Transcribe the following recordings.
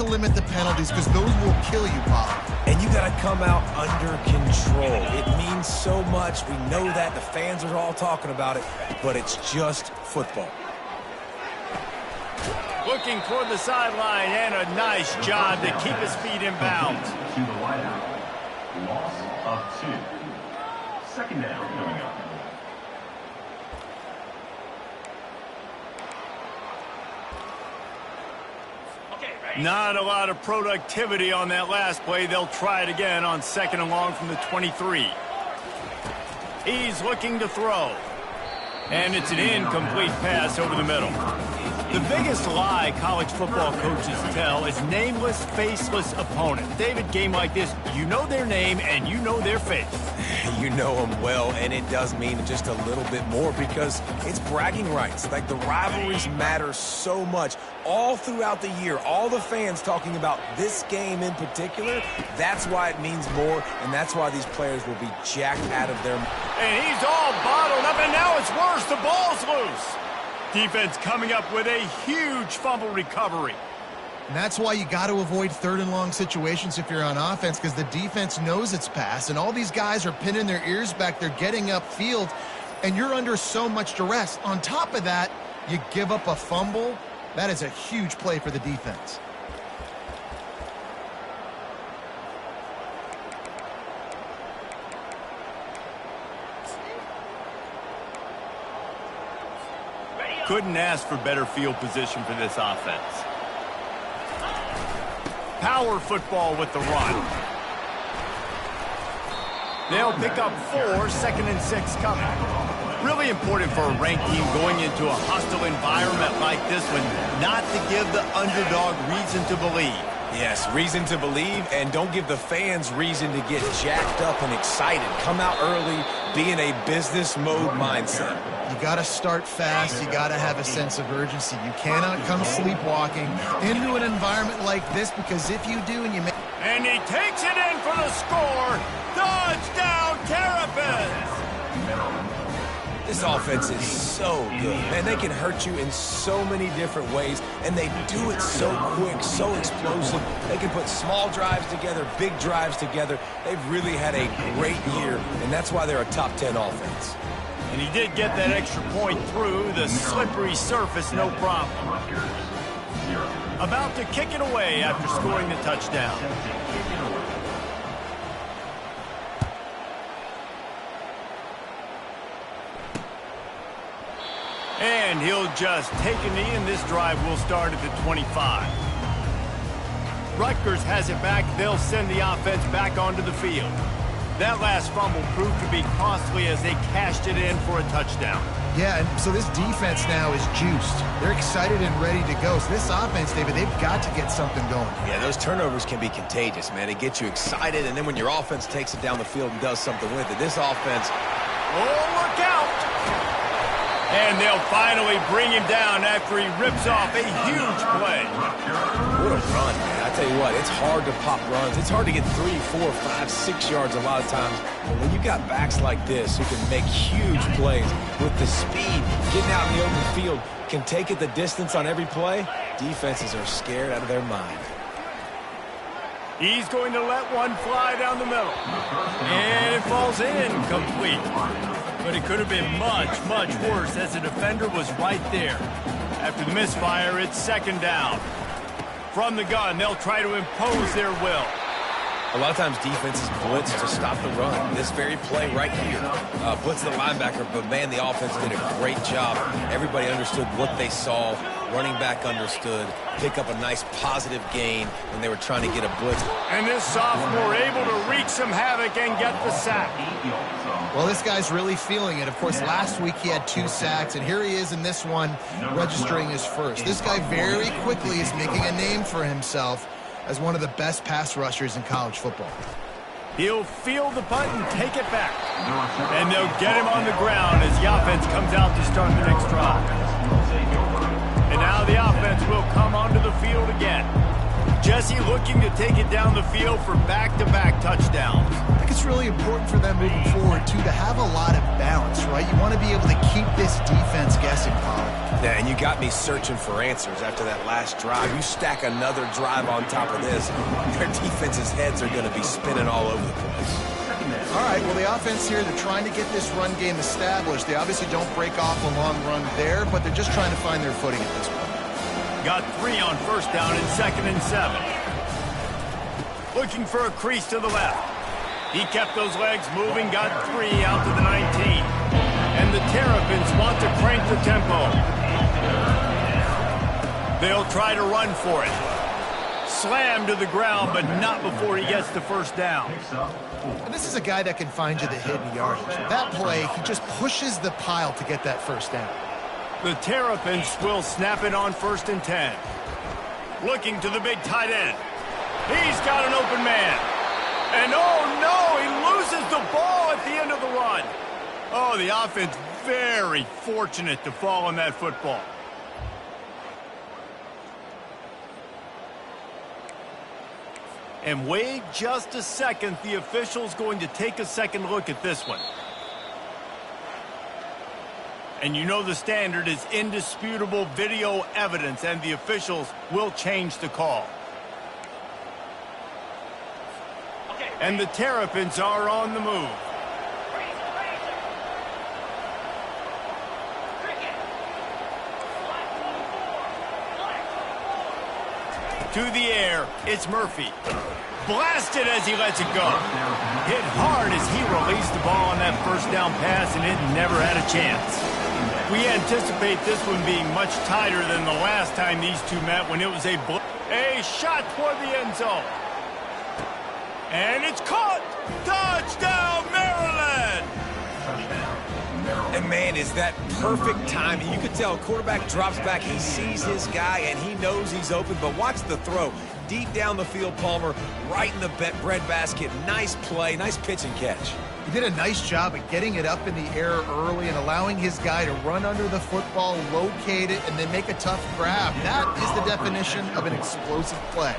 to limit the penalties because those will kill you, Bob. And you got to come out under control. It means so much. We know that. The fans are all talking about it, but it's just football. Looking toward the sideline, and a nice job to keep his feet in bounds. To the wideout. Loss of 2. Second down coming up. Not a lot of productivity on that last play. They'll try it again on 2nd and long from the 23. He's looking to throw. And it's an incomplete pass over the middle. The biggest lie college football coaches tell is nameless, faceless opponent. David, game like this, you know their name and you know their face. You know them well, and it does mean just a little bit more because it's bragging rights. Like, the rivalries matter so much all throughout the year. All the fans talking about this game in particular, that's why it means more, and that's why these players will be jacked out of their... And he's all bottled up, and now it's worse. The ball's loose. Defense coming up with a huge fumble recovery. And that's why you got to avoid 3rd and long situations if you're on offense, because the defense knows it's pass, and all these guys are pinning their ears back. They're getting upfield, and you're under so much duress. On top of that, you give up a fumble. That is a huge play for the defense. Couldn't ask for better field position for this offense. Power football with the run. They'll pick up 4, 2nd and 6 coming. Really important for a ranked team going into a hostile environment like this one, not to give the underdog reason to believe. Yes, reason to believe, and don't give the fans reason to get jacked up and excited. Come out early, be in a business mode mindset. You got to start fast. You got to have a sense of urgency. You cannot come sleepwalking into an environment like this, because if you do and you make... And he takes it in for the score. Touchdown, Terps! This offense is so good. Man, they can hurt you in so many different ways, and they do it so quick, so explosive. They can put small drives together, big drives together. They've really had a great year, and that's why they're a top 10 offense. And he did get that extra point through the slippery surface, no problem. About to kick it away after scoring the touchdown. And he'll just take a knee, and this drive will start at the 25. Rutgers has it back. They'll send the offense back onto the field. That last fumble proved to be costly as they cashed it in for a touchdown. Yeah, and so this defense now is juiced. They're excited and ready to go. So this offense, David, they've got to get something going. Yeah, those turnovers can be contagious, man. It gets you excited, and then when your offense takes it down the field and does something with it, this offense... Oh, look out! And they'll finally bring him down after he rips off a huge play. What a run, man. I tell you what, it's hard to pop runs. It's hard to get 3, 4, 5, 6 yards a lot of times. But when you got backs like this who can make huge plays with the speed, getting out in the open field, can take it the distance on every play, defenses are scared out of their mind. He's going to let one fly down the middle. And it falls incomplete. But it could have been much, much worse as the defender was right there. After the misfire, it's 2nd down. From the gun, they'll try to impose their will. A lot of times defenses blitz to stop the run. This very play right here, blitz the linebacker, but man, the offense did a great job. Everybody understood what they saw. Running back understood. Pick up a nice positive gain when they were trying to get a blitz. And this sophomore able to wreak some havoc and get the sack. Well, this guy's really feeling it. Of course, last week he had 2 sacks, and here he is in this one registering his first. This guy very quickly is making a name for himself as one of the best pass rushers in college football. He'll field the punt and take it back. And they'll get him on the ground as the offense comes out to start the next drive. And now the offense will come onto the field again. Jesse looking to take it down the field for back-to-back touchdowns. I think it's really important for them moving forward, too, to have a lot of balance, right? You want to be able to keep this defense guessing, Colin. Yeah, and you got me searching for answers after that last drive. You stack another drive on top of this, their defense's heads are going to be spinning all over the place. All right, well, the offense here, they're trying to get this run game established. They obviously don't break off a long run there, but they're just trying to find their footing at this point. Got 3 on first down and 2nd and 7. Looking for a crease to the left. He kept those legs moving, got 3 out to the 19. And the Terrapins want to crank the tempo. They'll try to run for it. Slammed to the ground, but not before he gets the first down. And this is a guy that can find you the hidden yardage. That play, he just pushes the pile to get that first down. The Terrapins will snap it on 1st and 10. Looking to the big tight end. He's got an open man. And oh no, he loses the ball at the end of the run. Oh, the offense very fortunate to fall on that football. And wait just a second, the official's going to take a second look at this one. And you know the standard is indisputable video evidence, and the officials will change the call. And the Terrapins are on the move. To the air, it's Murphy. Blasted as he lets it go. Hit hard as he released the ball on that first down pass, and it never had a chance. We anticipate this one being much tighter than the last time these two met, when it was a shot toward the end zone. And it's caught! Touchdown, Maryland! And man, is that perfect timing. You could tell quarterback drops back, he sees his guy, and he knows he's open, but watch the throw. Deep down the field, Palmer, right in the bread basket. Nice play, nice pitch and catch. He did a nice job at getting it up in the air early and allowing his guy to run under the football, locate it, and then make a tough grab. That is the definition of an explosive play.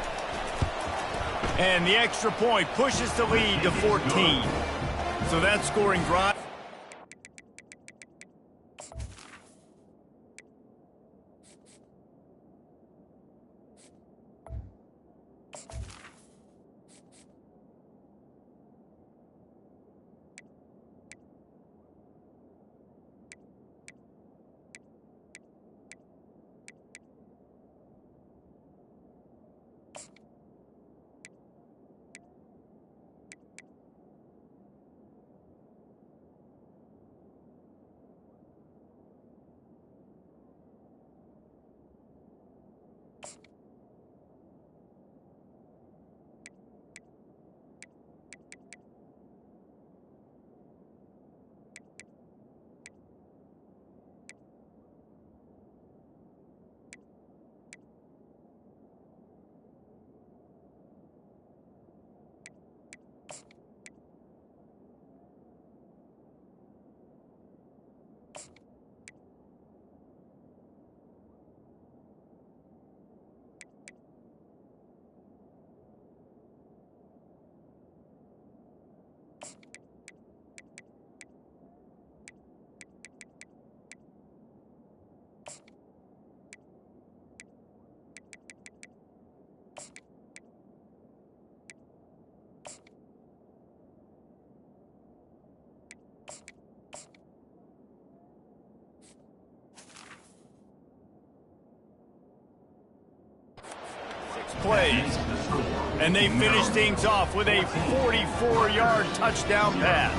And the extra point pushes the lead to 14. So that scoring drive. Plays. And they finish things off with a 44-yard touchdown pass.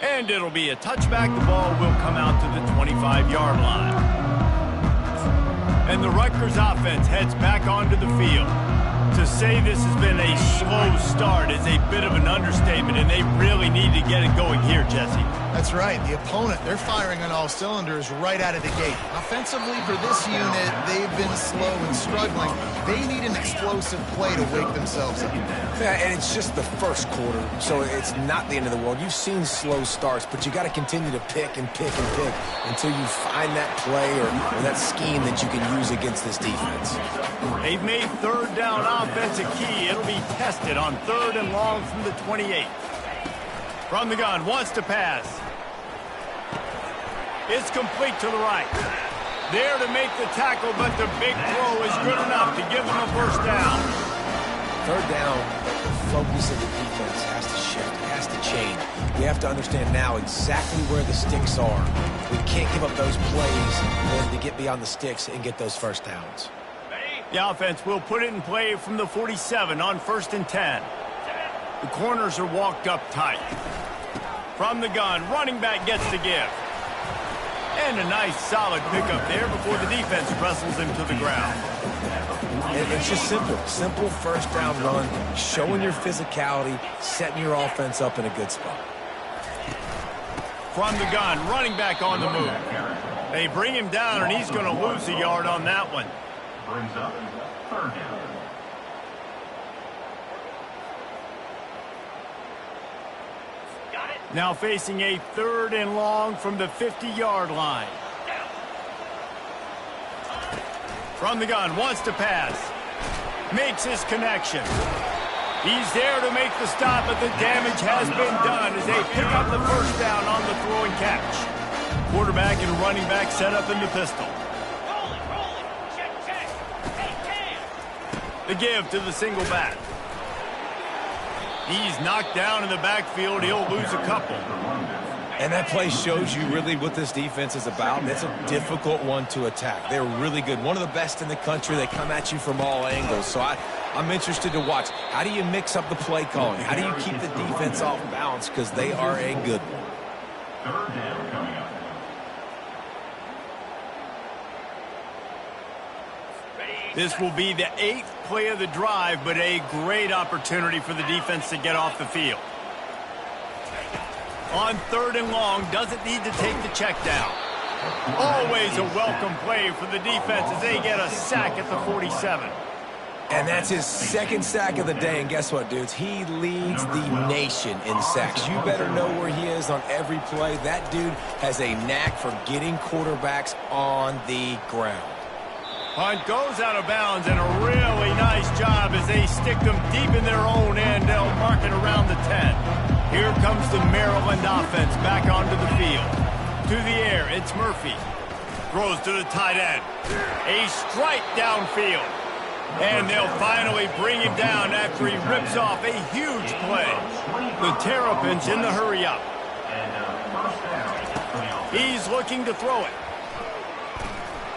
And it'll be a touchback. The ball will come out to the 25-yard line. And the Rutgers offense heads back onto the field. To say this has been a slow start is a bit of an understatement, and they really need to get it going here, Jesse. That's right. The opponent, they're firing on all cylinders right out of the gate. Offensively, for this unit, they've been slow and struggling. They need an explosive play to wake themselves up. Yeah, and it's just the first quarter, so it's not the end of the world. You've seen slow starts, but you got to continue to pick and pick and pick until you find that play or that scheme that you can use against this defense. They've made third down offense a key. It'll be tested on 3rd and long from the 28. From the gun, wants to pass. It's complete to the right. There to make the tackle, but the big throw is good enough to give them a first down. 3rd down, the focus of the defense has to shift. It has to change. We have to understand now exactly where the sticks are. We can't give up those plays to get beyond the sticks and get those first downs. The offense will put it in play from the 47 on 1st and 10. The corners are walked up tight. From the gun, running back gets the give. And a nice solid pickup there before the defense wrestles him to the ground. It's just simple. Simple first down run, showing your physicality, setting your offense up in a good spot. From the gun, running back on the move. They bring him down, and he's going to lose a yard on that one. Brings up 3rd down. Now facing a 3rd and long from the 50-yard line. From the gun, wants to pass. Makes his connection. He's there to make the stop, but the damage has been done as they pick up the first down on the throw and catch. Quarterback and running back set up in the pistol. The give to the single back. He's knocked down in the backfield. He'll lose a couple. And that play shows you really what this defense is about. It's a difficult one to attack. They're really good. One of the best in the country. They come at you from all angles. So I'm interested to watch. How do you mix up the play calling? How do you keep the defense off balance? Because they are a good one. 3rd down coming up. This will be the 8th play of the drive, but a great opportunity for the defense to get off the field. On 3rd and long, doesn't need to take the check down. Always a welcome play for the defense as they get a sack at the 47. And that's his 2nd sack of the day. And guess what, dudes? He leads the nation in sacks. You better know where he is on every play. That dude has a knack for getting quarterbacks on the ground. Punt goes out of bounds, and a really nice job as they stick them deep in their own end. They'll mark it around the 10. Here comes the Maryland offense back onto the field. To the air, it's Murphy. Throws to the tight end. A strike downfield. And they'll finally bring him down after he rips off a huge play. The Terrapins in the hurry-up. He's looking to throw it.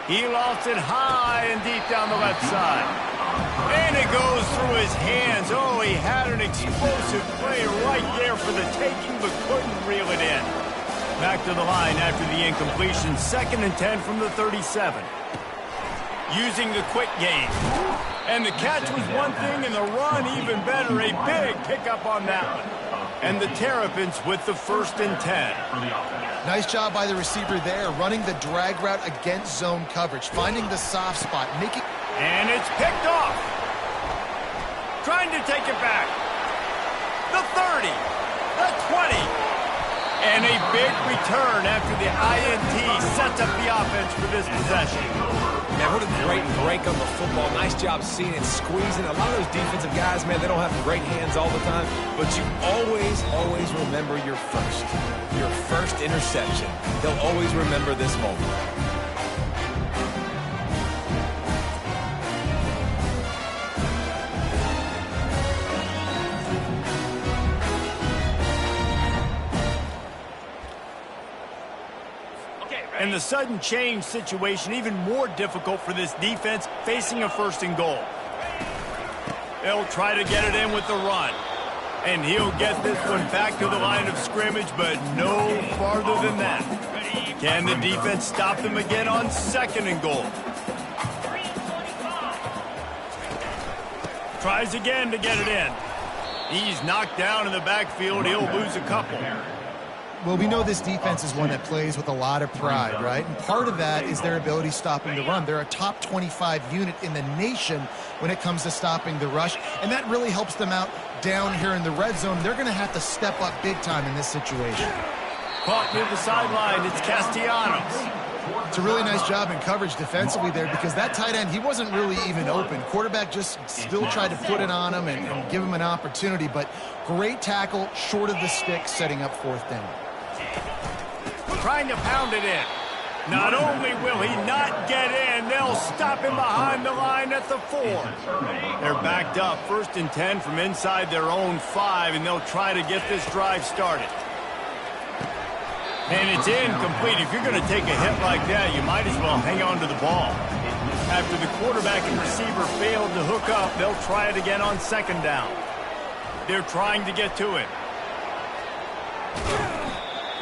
He lofts it high and deep down the left side. And it goes through his hands. Oh, he had an explosive play right there for the taking, but couldn't reel it in. Back to the line after the incompletion. 2nd and 10 from the 37. Using the quick game. And the catch was one thing, and the run even better. A big pickup on that one. And the Terrapins with the 1st and 10. Nice job by the receiver there, running the drag route against zone coverage, finding the soft spot, making... And it's picked off. Trying to take it back. The 30. The 20. And a big return after the INT sets up the offense for this possession. Man, what a great break on the football. Nice job seeing it, squeezing. A lot of those defensive guys, man, they don't have great hands all the time, but you always remember your first interception. They'll always remember this moment. And the sudden change situation even more difficult for this defense facing a 1st and goal. They'll try to get it in with the run. And he'll get this one back to the line of scrimmage, but no farther than that. Can the defense stop them again on 2nd and goal? Tries again to get it in. He's knocked down in the backfield. He'll lose a couple. Well, we know this defense is one that plays with a lot of pride, right? And part of that is their ability stopping the run. They're a top 25 unit in the nation when it comes to stopping the rush, and that really helps them out down here in the red zone. They're going to have to step up big time in this situation. Caught near the sideline, it's Castellanos. It's a really nice job in coverage defensively there because that tight end, he wasn't really even open. Quarterback just still tried to put it on him and give him an opportunity, but great tackle short of the stick, setting up fourth down. Trying to pound it in. Not only will he not get in, they'll stop him behind the line at the 4. They're backed up, 1st and 10 from inside their own 5, and they'll try to get this drive started. And it's incomplete. If you're going to take a hit like that, you might as well hang on to the ball. After the quarterback and receiver failed to hook up, they'll try it again on 2nd down. They're trying to get to it.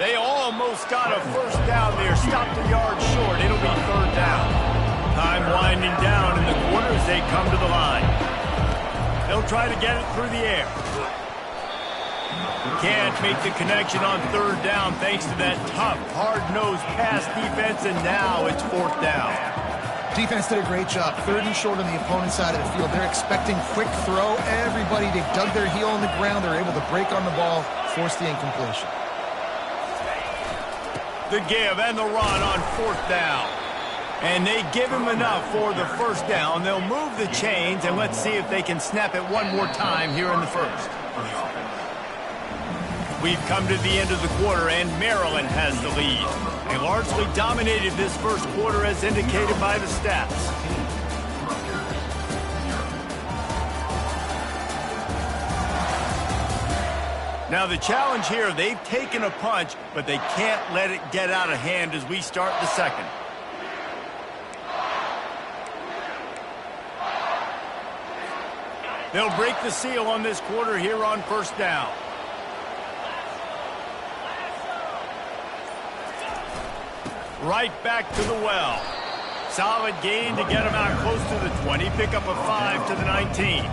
They almost got a 1st down there. Stopped a yard short. It'll be 3rd down. Time winding down in the quarter as they come to the line. They'll try to get it through the air. Can't make the connection on 3rd down thanks to that tough, hard-nosed pass defense, and now it's 4th down. Defense did a great job. 3rd and short on the opponent's side of the field. They're expecting quick throw. Everybody, they dug their heel on the ground. They're able to break on the ball, force the incompletion. The give and the run on 4th down. And they give him enough for the 1st down. They'll move the chains, and let's see if they can snap it one more time here in the 1st. We've come to the end of the quarter, and Maryland has the lead. They largely dominated this 1st quarter as indicated by the stats. Now the challenge here, they've taken a punch, but they can't let it get out of hand as we start the 2nd. They'll break the seal on this quarter here on 1st down. Right back to the well. Solid gain to get him out close to the 20. Pick up a 5 to the 19.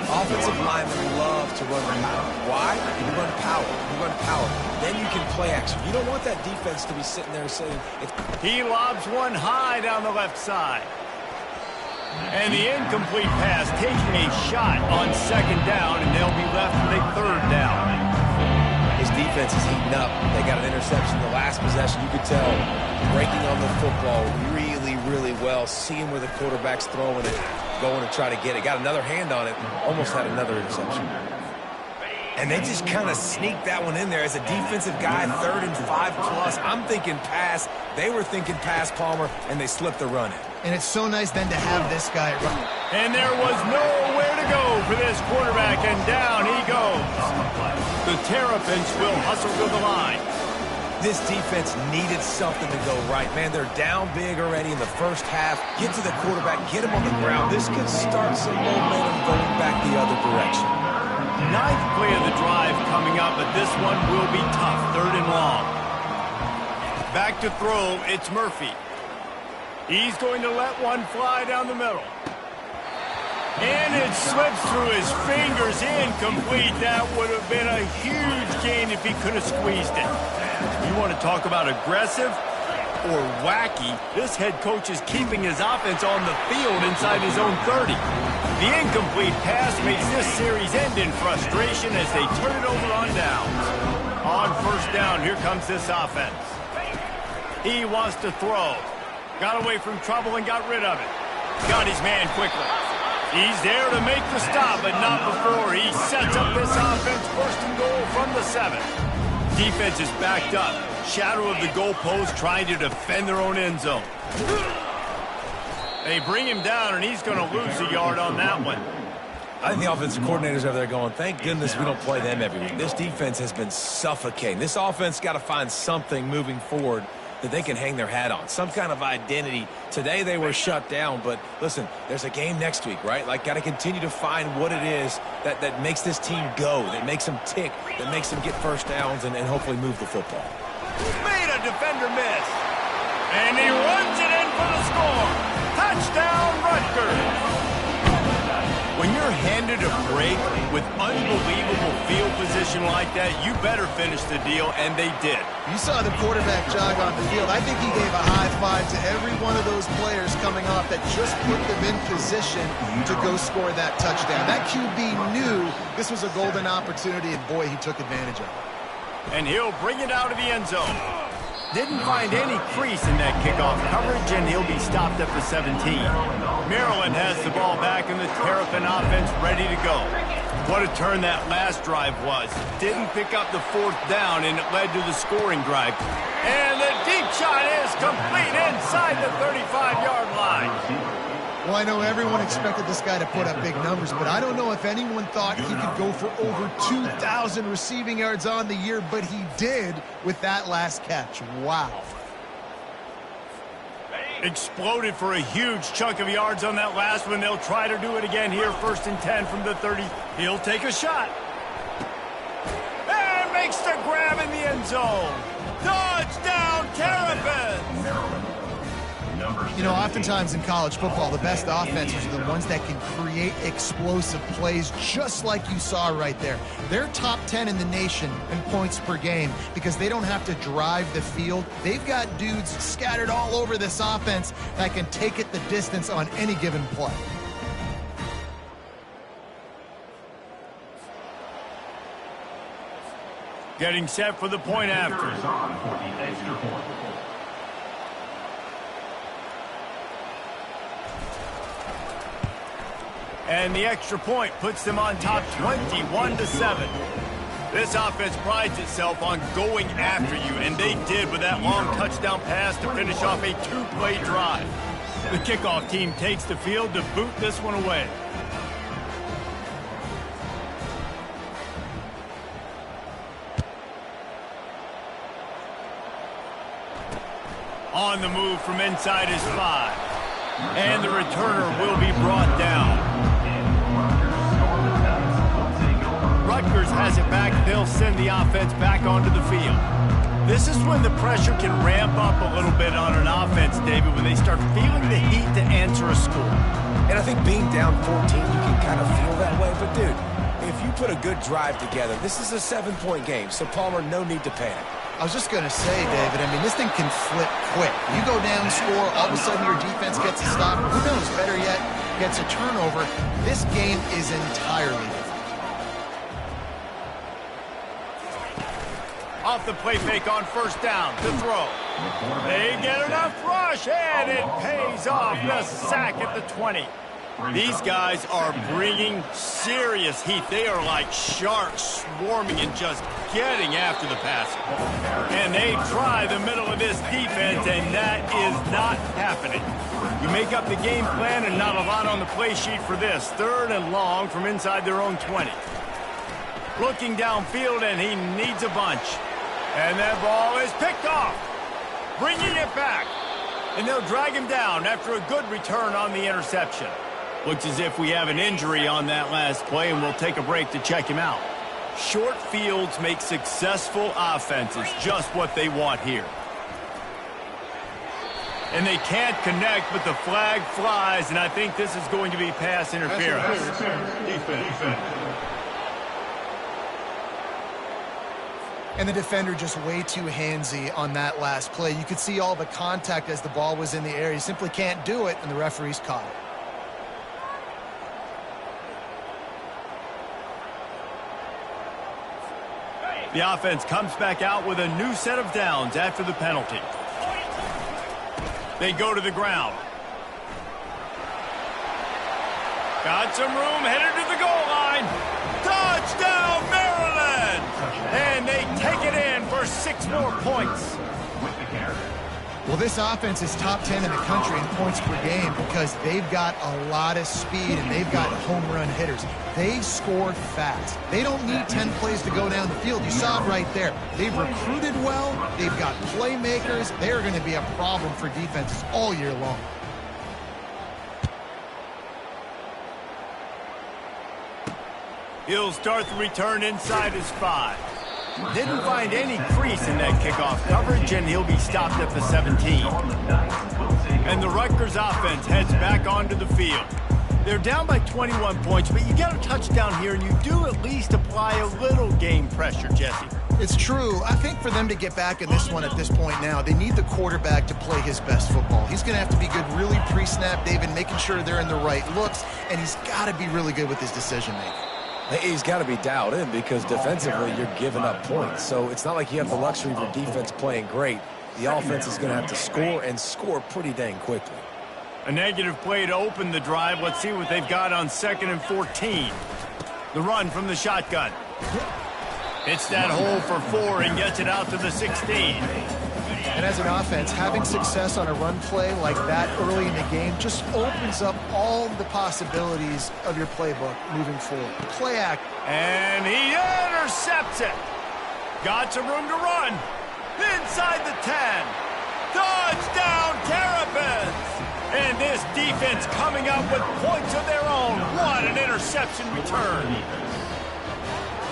Offensive linemen love to run power. Why? You run power. You run power. Then you can play action. You don't want that defense to be sitting there saying... He lobs one high down the left side. And the incomplete pass taking a shot on 2nd down, and they'll be left with a 3rd down. His defense is heating up. They got an interception the last possession. You could tell breaking on the football really, really well, seeing where the quarterback's throwing it, going to try to get it. Got another hand on it, almost had another interception. And they just kind of sneaked that one in there as a defensive guy, 3rd and 5 plus. I'm thinking pass. They were thinking pass, Palmer, and they slipped the run in. And it's so nice then to have this guy run. And there was nowhere to go for this quarterback, and down he goes. The Terrapins will hustle to the line. This defense needed something to go right. Man, they're down big already in the 1st half. Get to the quarterback, get him on the ground. This could start some momentum going back the other direction. 9th play of the drive coming up, but this one will be tough. 3rd and long. Back to throw, it's Murphy. He's going to let one fly down the middle. And it slips through his fingers, incomplete. That would have been a huge gain if he could have squeezed it. You want to talk about aggressive or wacky? This head coach is keeping his offense on the field inside his own 30. The incomplete pass makes this series end in frustration as they turn it over on downs. On 1st down, here comes this offense. He wants to throw. Got away from trouble and got rid of it. Got his man quickly. He's there to make the stop, but not before he sets up this offense. 1st and goal from the 7. Defense is backed up. Shadow of the goalpost trying to defend their own end zone. They bring him down, and he's going to lose a yard on that one. I think the offensive coordinators over there going, thank goodness we don't play them every week. This defense has been suffocating. This offense got to find something moving forward that they can hang their hat on, some kind of identity. Today they were shut down, but listen, there's a game next week, right? Like, got to continue to find what it is that makes this team go, that makes them tick, that makes them get 1st downs and hopefully move the football. Made a defender miss. And he runs it in for the score. Touchdown, Rutgers. When you're handed a break with unbelievable field position like that, you better finish the deal, and they did. You saw the quarterback jog on the field. I think he gave a high five to every one of those players coming off that just put them in position to go score that touchdown. That QB knew this was a golden opportunity, and boy, he took advantage of it. And he'll bring it out of the end zone. Didn't find any crease in that kickoff coverage, and he'll be stopped at the 17. Maryland has the ball back, and the Terrapin offense ready to go. What a turn that last drive was. Didn't pick up the 4th down, and it led to the scoring drive. And the deep shot is complete inside the 35-yard line. Well, I know everyone expected this guy to put up big numbers, but I don't know if anyone thought he could go for over 2,000 receiving yards on the year, but he did with that last catch. Wow. Exploded for a huge chunk of yards on that last one. They'll try to do it again here. 1st and 10 from the 30. He'll take a shot. And makes the grab in the end zone. Touchdown, Terrapins! You know, oftentimes in college football, the best offenses are the ones that can create explosive plays, just like you saw right there. They're top 10 in the nation in points per game because they don't have to drive the field. They've got dudes scattered all over this offense that can take it the distance on any given play. Getting set for the point after. And the extra point puts them on top 21-7. This offense prides itself on going after you, and they did with that long touchdown pass to finish off a 2-play drive. The kickoff team takes the field to boot this one away. On the move from inside his 5. And the returner will be brought down. Rutgers has it back. They'll send the offense back onto the field. This is when the pressure can ramp up a little bit on an offense, David, when they start feeling the heat to answer a score. And I think being down 14, you can kind of feel that way. But, dude, if you put a good drive together, this is a 7-point game. So, Palmer, no need to panic. I was just going to say, David, I mean, this thing can flip quick. You go down, score, all of a sudden your defense gets a stop. Who knows, better yet, gets a turnover. This game is entirely different. Off the play fake on 1st down to throw. They get enough rush, and it pays off. The sack at the 20. These guys are bringing serious heat. They are like sharks swarming and just getting after the passer. And they try the middle of this defense, and that is not happening. You make up the game plan and not a lot on the play sheet for this. 3rd and long from inside their own 20. Looking downfield, and he needs a bunch. And that ball is picked off. Bringing it back. And they'll drag him down after a good return on the interception. Looks as if we have an injury on that last play, and we'll take a break to check him out. Short fields make successful offenses just what they want here. And they can't connect, but the flag flies, and I think this is going to be pass interference. Defense. And the defender just way too handsy on that last play. You could see all the contact as the ball was in the air. You simply can't do it, and the referees caught it. The offense comes back out with a new set of downs after the penalty. They go to the ground. Got some room, headed to the goal line. Touchdown, Maryland! And they take it in for 6 more points. Well, this offense is top 10 in the country in points per game because they've got a lot of speed and they've got home run hitters. They score fast. They don't need 10 plays to go down the field. You saw it right there. They've recruited well. They've got playmakers. They're going to be a problem for defenses all year long. He'll start the return inside his 5. Didn't find any crease in that kickoff coverage, and he'll be stopped at the 17. And the Rutgers offense heads back onto the field. They're down by 21 points, but you got a touchdown here, and you do at least apply a little game pressure, Jesse. It's true. I think for them to get back in this one at this point now, they need the quarterback to play his best football. He's going to have to be good really pre-snap, David, making sure they're in the right looks, and he's got to be really good with his decision-making. He's got to be dialed in because defensively you're giving up points. So it's not like you have the luxury of your defense playing great. The offense is going to have to score and score pretty dang quickly. A negative play to open the drive. Let's see what they've got on 2nd and 14. The run from the shotgun. Hits that hole for 4 and gets it out to the 16. And as an offense, having success on a run play like that early in the game just opens up all the possibilities of your playbook moving forward. Play act. And he intercepts it. Got some room to run. Inside the 10. Touchdown, Terrapins! And this defense coming up with points of their own. What an interception return.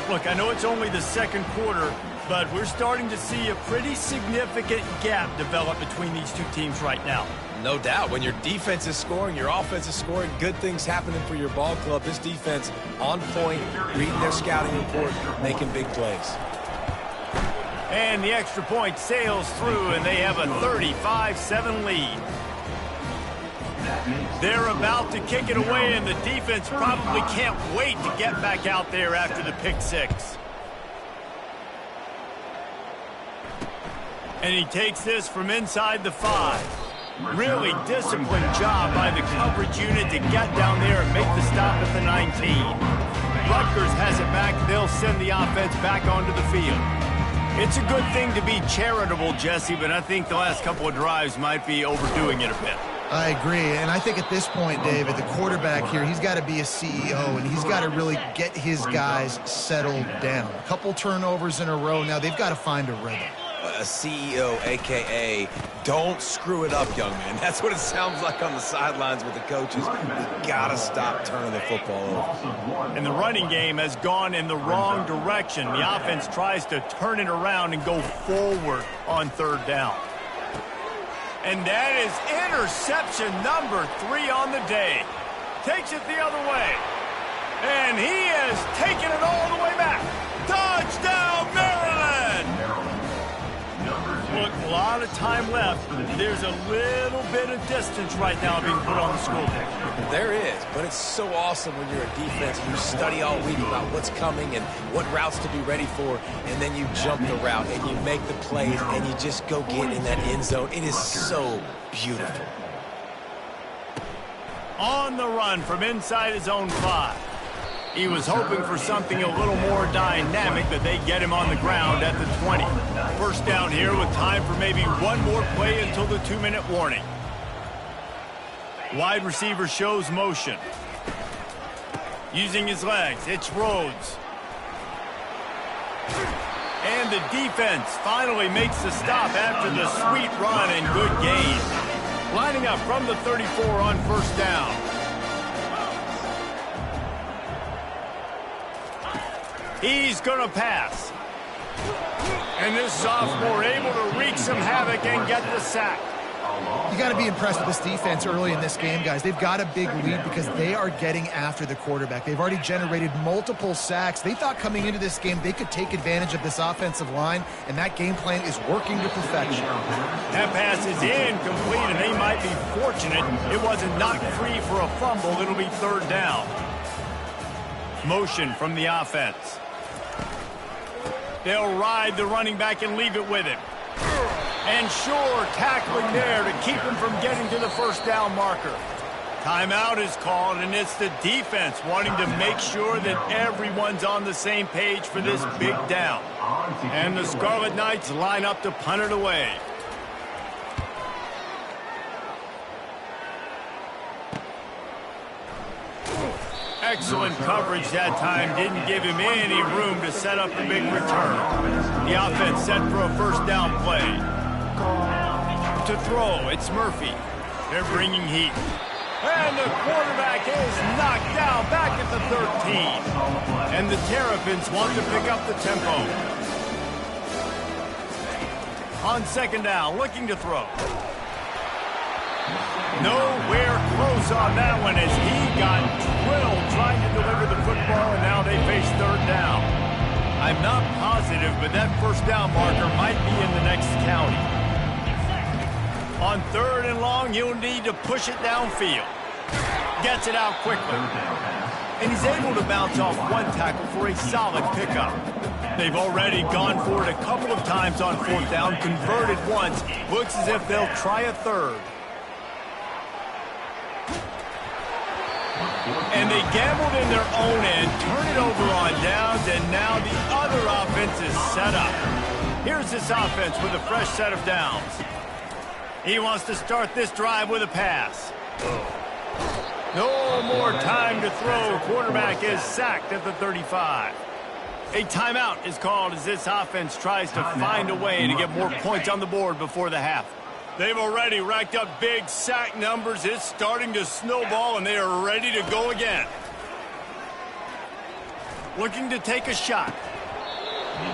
Look, I know it's only the second quarter, but we're starting to see a pretty significant gap develop between these two teams right now. No doubt. When your defense is scoring, your offense is scoring, good things happening for your ball club. This defense on point, reading their scouting report, making big plays. And the extra point sails through, and they have a 35-7 lead. They're about to kick it away, and the defense probably can't wait to get back out there after the pick six. And he takes this from inside the 5. Really disciplined job by the coverage unit to get down there and make the stop at the 19. Rutgers has it back. They'll send the offense back onto the field. It's a good thing to be charitable, Jesse, but I think the last couple of drives might be overdoing it a bit. I agree, and I think at this point, David, the quarterback here, he's got to be a CEO, and he's got to really get his guys settled down. A couple turnovers in a row. Now they've got to find a rhythm. A CEO, a.k.a. don't screw it up, young man. That's what it sounds like on the sidelines with the coaches. We got to stop turning the football over. And the running game has gone in the wrong direction. The offense tries to turn it around and go forward on 3rd down. And that is interception number 3 on the day. Takes it the other way. And he has taken it all the way back. Touchdown, Maryland! Look, a lot of time left. There's a little bit of distance right now being put on the scoreboard. There is, but it's so awesome when you're a defense and you study all week about what's coming and what routes to be ready for, and then you jump the route and you make the plays and you just go get in that end zone. It is so beautiful. On the run from inside his own 5. He was hoping for something a little more dynamic, but they get him on the ground at the 20. First down here with time for maybe one more play until the 2-minute warning. Wide receiver shows motion. Using his legs, it's Rhodes. And the defense finally makes the stop after the sweet run and good gain. Lining up from the 34 on first down. He's going to pass. And this sophomore able to wreak some havoc and get the sack. You got to be impressed with this defense early in this game, guys. They've got a big lead because they are getting after the quarterback. They've already generated multiple sacks. They thought coming into this game they could take advantage of this offensive line, and that game plan is working to perfection. That pass is incomplete, and they might be fortunate it wasn't knocked free for a fumble. It'll be 3rd down. Motion from the offense. They'll ride the running back and leave it with him. And sure, tackling there to keep him from getting to the first down marker. Timeout is called, and it's the defense wanting to make sure that everyone's on the same page for this big down. And the Scarlet Knights line up to punt it away. Excellent coverage that time. Didn't give him any room to set up the big return. The offense set for a first down play. To throw, it's Murphy. They're bringing heat. And the quarterback is knocked down back at the 13. And the Terrapins want to pick up the tempo. On 2nd down, looking to throw. Nowhere close on that one as he got drilled trying to deliver the football, and now they face third down. I'm not positive, but that first down marker might be in the next county. On third and long, you'll need to push it downfield. Gets it out quickly. And he's able to bounce off one tackle for a solid pickup. They've already gone for it a couple of times on fourth down, converted once. Looks as if they'll try a third. And they gambled in their own end, turn it over on downs, and now the other offense is set up. Here's this offense with a fresh set of downs. He wants to start this drive with a pass. No more time to throw. Quarterback is sacked at the 35. A timeout is called as this offense tries to find a way to get more points on the board before the half. They've already racked up big sack numbers. It's starting to snowball, and they are ready to go again. Looking to take a shot.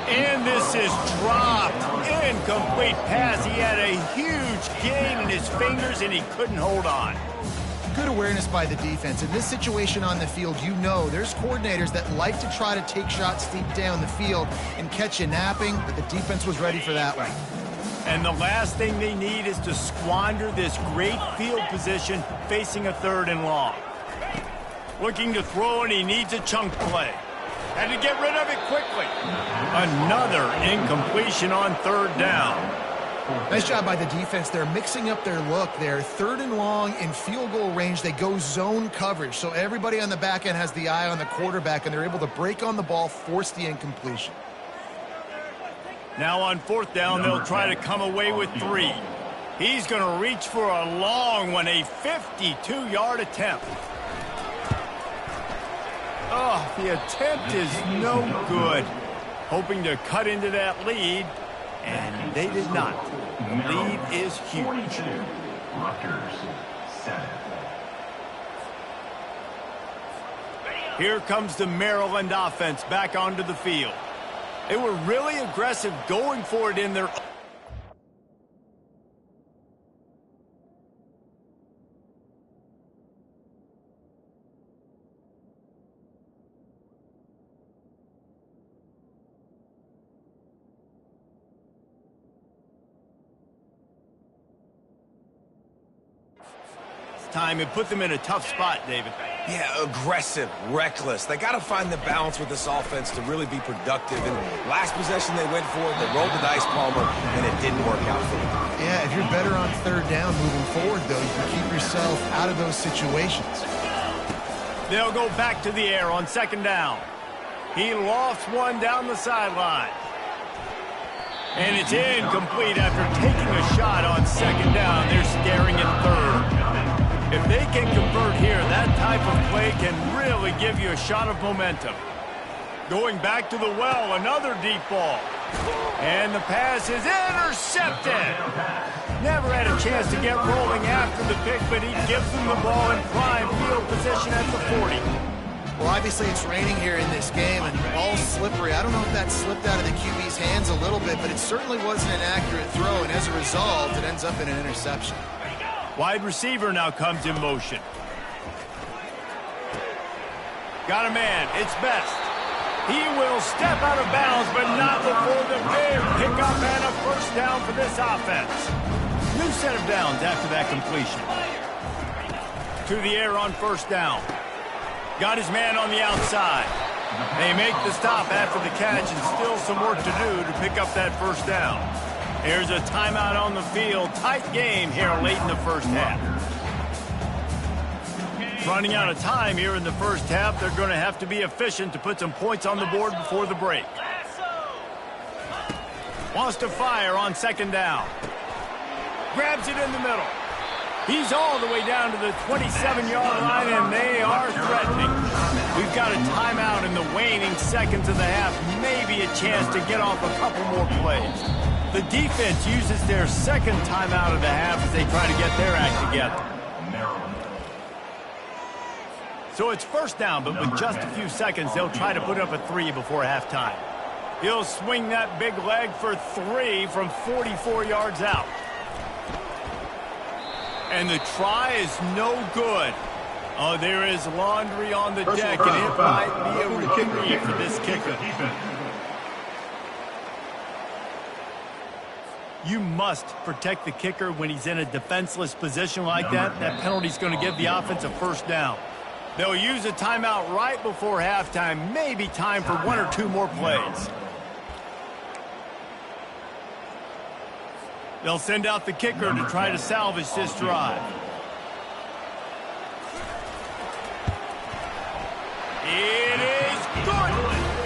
And this is dropped. Incomplete pass. He had a huge gain in his fingers, and he couldn't hold on. Good awareness by the defense. In this situation on the field, you know there's coordinators that like to try to take shots deep down the field and catch you napping, but the defense was ready for that one. And the last thing they need is to squander this great field position facing a third and long. Looking to throw, and he needs a chunk play. Had to get rid of it quickly. Another incompletion on third down. Nice job by the defense. They're mixing up their look there. Third and long in field goal range. They go zone coverage. So everybody on the back end has the eye on the quarterback, and they're able to break on the ball, force the incompletion. Now on fourth down, they'll try to come away with 3. He's going to reach for a long one, a 52-yard attempt. Oh, the attempt is no good. Hoping to cut into that lead, and they did not. The lead is huge. Rutgers, 7. Here comes the Maryland offense back onto the field. They were really aggressive going for it in their... time and put them in a tough spot, David. Yeah, aggressive, reckless. They got to find the balance with this offense to really be productive. And last possession they went for it, they rolled the dice, Palmer, and it didn't work out for them. Yeah, if you're better on third down moving forward, though, you can keep yourself out of those situations. They'll go back to the air on second down. He lofts one down the sideline. And it's incomplete after taking a shot on second down. They're staring at third. If they can convert here, that type of play can really give you a shot of momentum. Going back to the well, another deep ball. And the pass is intercepted. Never had a chance to get rolling after the pick, but he gives them the ball in prime field position at the 40. Well, obviously it's raining here in this game, and ball's slippery. I don't know if that slipped out of the QB's hands a little bit, but it certainly wasn't an accurate throw, and as a result, it ends up in an interception. Wide receiver now comes in motion. Got a man. It's Best. He will step out of bounds, but not before the big pickup and a first down for this offense. New set of downs after that completion. To the air on first down. Got his man on the outside. They make the stop after the catch, and still some work to do to pick up that first down. Here's a timeout on the field. Tight game here late in the first half. Running out of time here in the first half. They're going to have to be efficient to put some points on the board before the break. Wants to fire on second down. Grabs it in the middle. He's all the way down to the 27-yard line, and they are threatening. We've got a timeout in the waning seconds of the half. Maybe a chance to get off a couple more plays. The defense uses their second timeout of the half as they try to get their act together. So it's first down, but with just a few seconds, they'll try to put up a 3 before halftime. He'll swing that big leg for 3 from 44 yards out. And the try is no good. Oh, there is laundry on the deck, and it might be a reprieve for this kicker. You must protect the kicker when he's in a defenseless position like that. That penalty's going to give the offense a first down. They'll use a timeout right before halftime. Maybe time for 1 or 2 more plays. They'll send out the kicker to try to salvage this drive. It is good.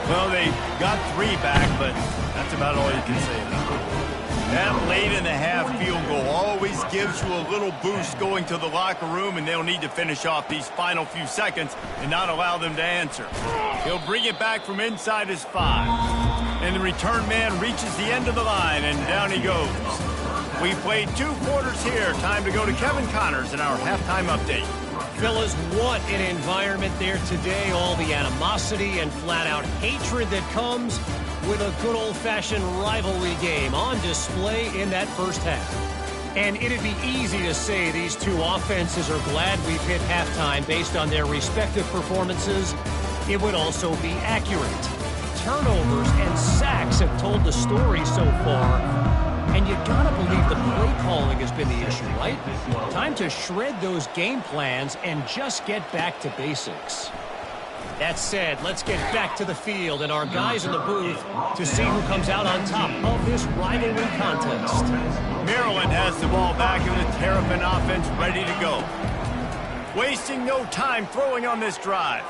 Well, they got 3 back, but that's about all you can say about it. That late in the half field goal always gives you a little boost going to the locker room, and they'll need to finish off these final few seconds and not allow them to answer. He'll bring it back from inside his 5. And the return man reaches the end of the line, and down he goes. We played 2 quarters here. Time to go to Kevin Connors in our halftime update. Fellas, what an environment there today. All the animosity and flat-out hatred that comes with a good old-fashioned rivalry game on display in that first half. And it'd be easy to say these 2 offenses are glad we've hit halftime based on their respective performances. It would also be accurate. Turnovers and sacks have told the story so far. And you gotta believe the play calling has been the issue, right? Time to shred those game plans and just get back to basics. That said, let's get back to the field and our guys in the booth to see who comes out on top of this rivalry contest. Maryland has the ball back and the Terrapin offense ready to go. Wasting no time throwing on this drive.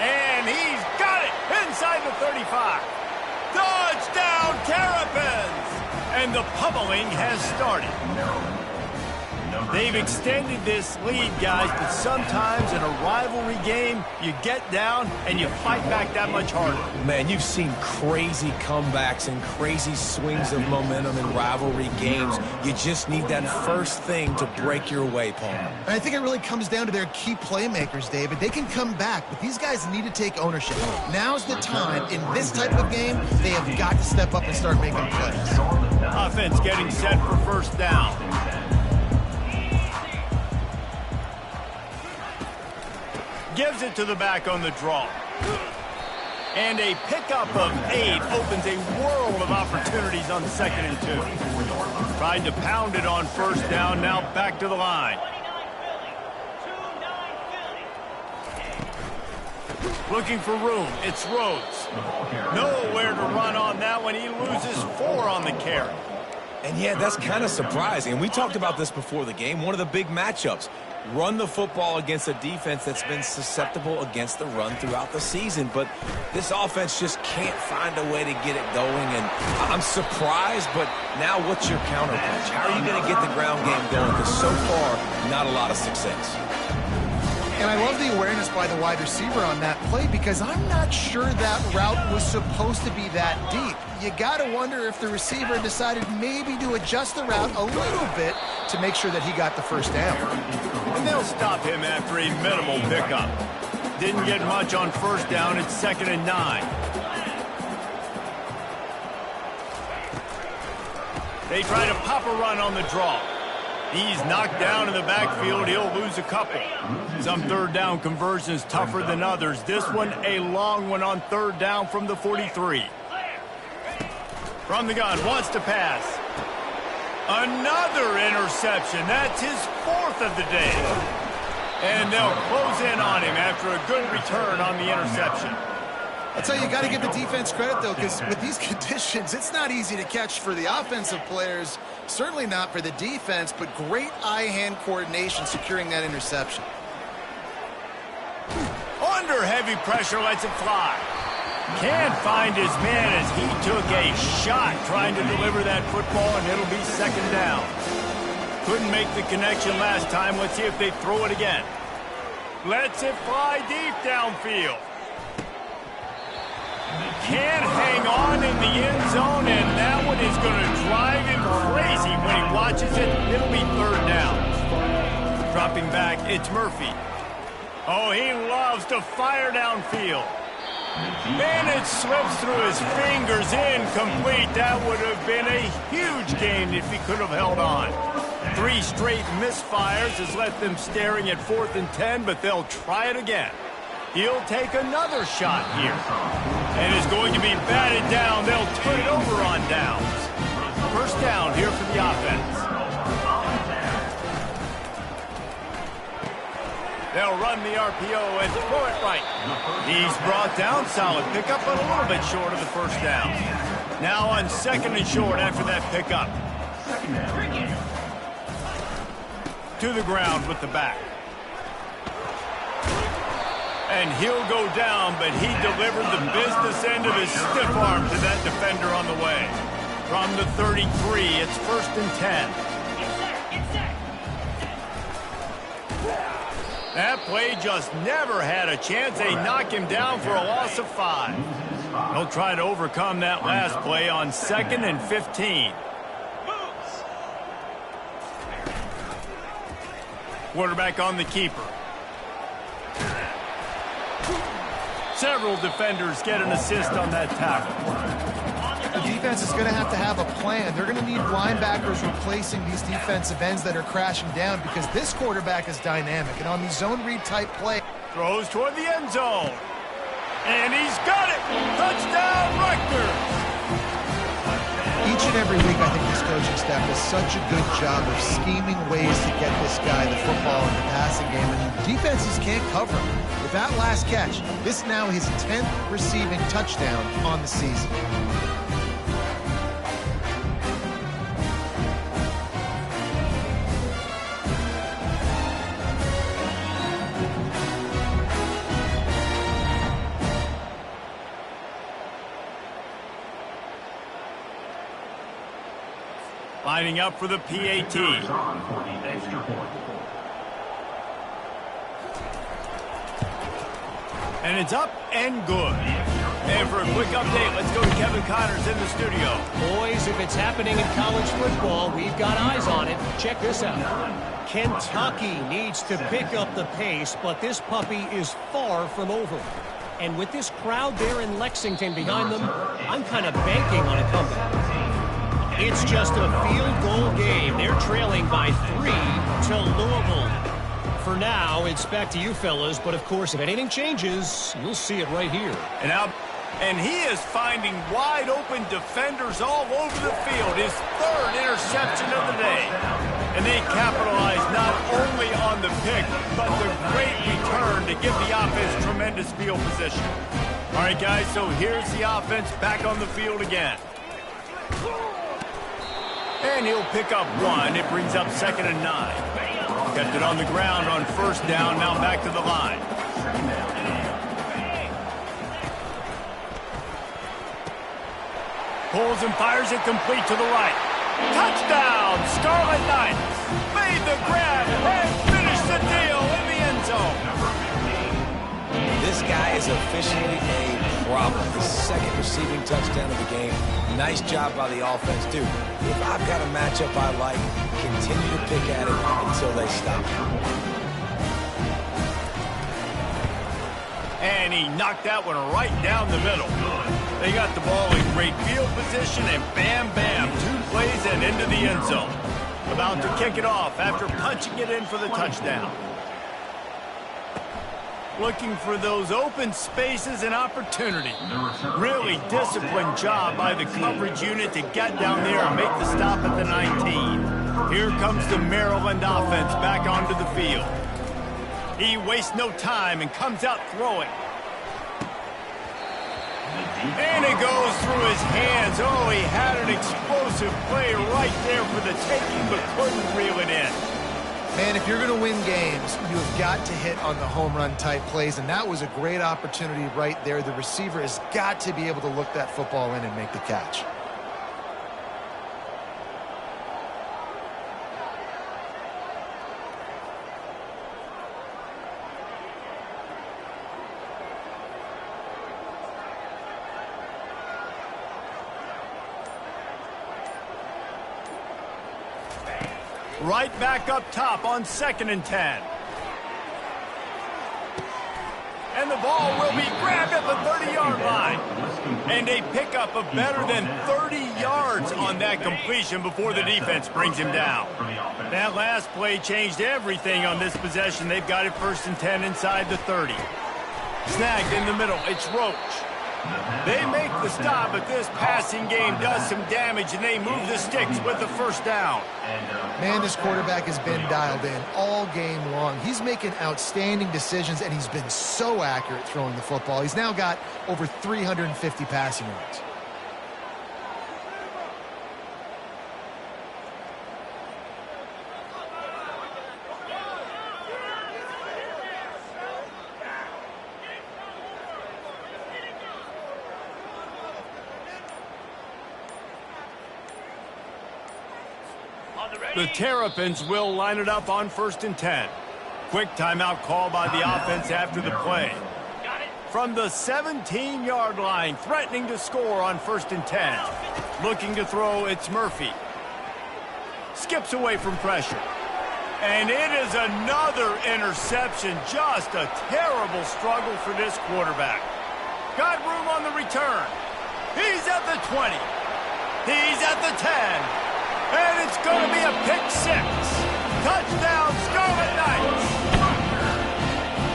And he's got it inside the 35. Touchdown, Terrapins! And the pummeling has started. They've extended this lead, guys, but sometimes in a rivalry game, you get down and you fight back that much harder. Man, you've seen crazy comebacks and crazy swings of momentum in rivalry games. You just need that first thing to break your way, Paul. And I think it really comes down to their key playmakers, David. They can come back, but these guys need to take ownership. Now's the time. In this type of game, they have got to step up and start making plays. Offense getting set for first down. Gives it to the back on the draw. And a pickup of 8 opens a world of opportunities on 2nd and 2. Tried to pound it on first down, now back to the line. Looking for room, it's Rhodes. Nowhere to run on that one, he loses 4 on the carry. And yeah, that's kind of surprising. And we talked about this before the game, one of the big matchups. Run the football against a defense that's been susceptible against the run throughout the season. But this offense just can't find a way to get it going. And I'm surprised, but now what's your counterpunch? How are you going to get the ground game going? Because so far, not a lot of success. And I love the awareness by the wide receiver on that play because I'm not sure that route was supposed to be that deep. You got to wonder if the receiver decided maybe to adjust the route a little bit to make sure that he got the first down. And they'll stop him after a minimal pickup. Didn't get much on first down. It's 2nd and 9. They try to pop a run on the draw. He's knocked down in the backfield. He'll lose a couple. Some third down conversions tougher than others. This one a long one on 3rd down from the 43. From the gun, wants to pass. Another interception. That's his 4th of the day. And they'll close in on him after a good return on the interception. I'll tell you, you got to give the defense credit, though, because with these conditions, it's not easy to catch for the offensive players. Certainly not for the defense, but great eye-hand coordination securing that interception. Under heavy pressure, lets it fly. Can't find his man as he took a shot trying to deliver that football, and it'll be 2nd down. Couldn't make the connection last time. Let's see if they throw it again. Lets it fly deep downfield. Can't hang on in the end zone, and that one is going to drive him crazy when he watches it. It'll be 3rd down. Dropping back, it's Murphy. Oh, he loves to fire downfield. And it slips through his fingers, incomplete. That would have been a huge gain if he could have held on. 3 straight misfires has left them staring at 4th and 10, but they'll try it again. He'll take another shot here. And is going to be batted down. They'll turn it over on downs. First down here for the offense. They'll run the RPO and throw it right. He's brought down. Solid pickup, but a little bit short of the first down. Now on 2nd and short after that pickup. To the ground with the back. And he'll go down, but he delivered the business end of his stiff arm to that defender on the way. From the 33, it's 1st and 10. That play just never had a chance. They knock him down for a loss of 5. He'll try to overcome that last play on 2nd and 15. Quarterback on the keeper. Several defenders get an assist on that tackle. The defense is going to have a plan. They're going to need linebackers replacing these defensive ends that are crashing down because this quarterback is dynamic. And on these zone read type play. Throws toward the end zone. And he's got it. Touchdown, Rutgers. Each and every week, I think this coaching staff does such a good job of scheming ways to get this guy the football in the passing game, and defenses can't cover him. With that last catch, this is now his 10th receiving touchdown on the season. Lining up for the PAT. And it's up and good. And for a quick update, let's go to Kevin Connors in the studio. Boys, if it's happening in college football, we've got eyes on it. Check this out. Kentucky needs to pick up the pace, but this puppy is far from over. And with this crowd there in Lexington behind them, I'm kind of banking on a comeback. It's just a field goal game. They're trailing by 3 to Louisville. For now, it's back to you fellas, but of course, if anything changes, you'll see it right here. And he is finding wide open defenders all over the field. His 3rd interception of the day. And they capitalize not only on the pick, but the great return to give the offense tremendous field position. All right, guys, so here's the offense back on the field again. And he'll pick up 1. It brings up 2nd and 9. Kept it on the ground on 1st down. Now back to the line. Pulls and fires it complete to the right. Touchdown! Scarlet Knights made the grab and finished the deal in the end zone. This guy is officially a problem. The 2nd receiving touchdown of the game. Nice job by the offense, too. If I've got a matchup I like, continue to pick at it until they stop. And he knocked that one right down the middle. They got the ball in great field position, and bam, bam, 2 plays and into the end zone. About to kick it off after punching it in for the touchdown. Looking for those open spaces and opportunity. Really disciplined job by the coverage unit to get down there and make the stop at the 19. Here comes the Maryland offense back onto the field. He wastes no time and comes out throwing. And it goes through his hands. Oh, he had an explosive play right there for the taking, but couldn't reel it in. Man, if you're going to win games, you've got to hit on the home run type plays, and that was a great opportunity right there. The receiver has got to be able to look that football in and make the catch. Right back up top on 2nd and 10. And and the ball will be grabbed at the 30-yard line. And a pickup of better than 30 yards on that completion before the defense brings him down. That last play changed everything on this possession. They've got it 1st and 10 inside the 30. Snagged in the middle, it's Roach. They make the stop, but this passing game does some damage, and they move the sticks with the 1st down. Man, this quarterback has been dialed in all game long. He's making outstanding decisions, and he's been so accurate throwing the football. He's now got over 350 passing yards. The Terrapins will line it up on 1st and 10. Quick timeout call by the offense after the play. From the 17-yard line, threatening to score on 1st and 10. Looking to throw, it's Murphy. Skips away from pressure. And it is another interception. Just a terrible struggle for this quarterback. Got room on the return. He's at the 20. He's at the 10. And it's going to be a pick-6. Touchdown, Scarlet Knights.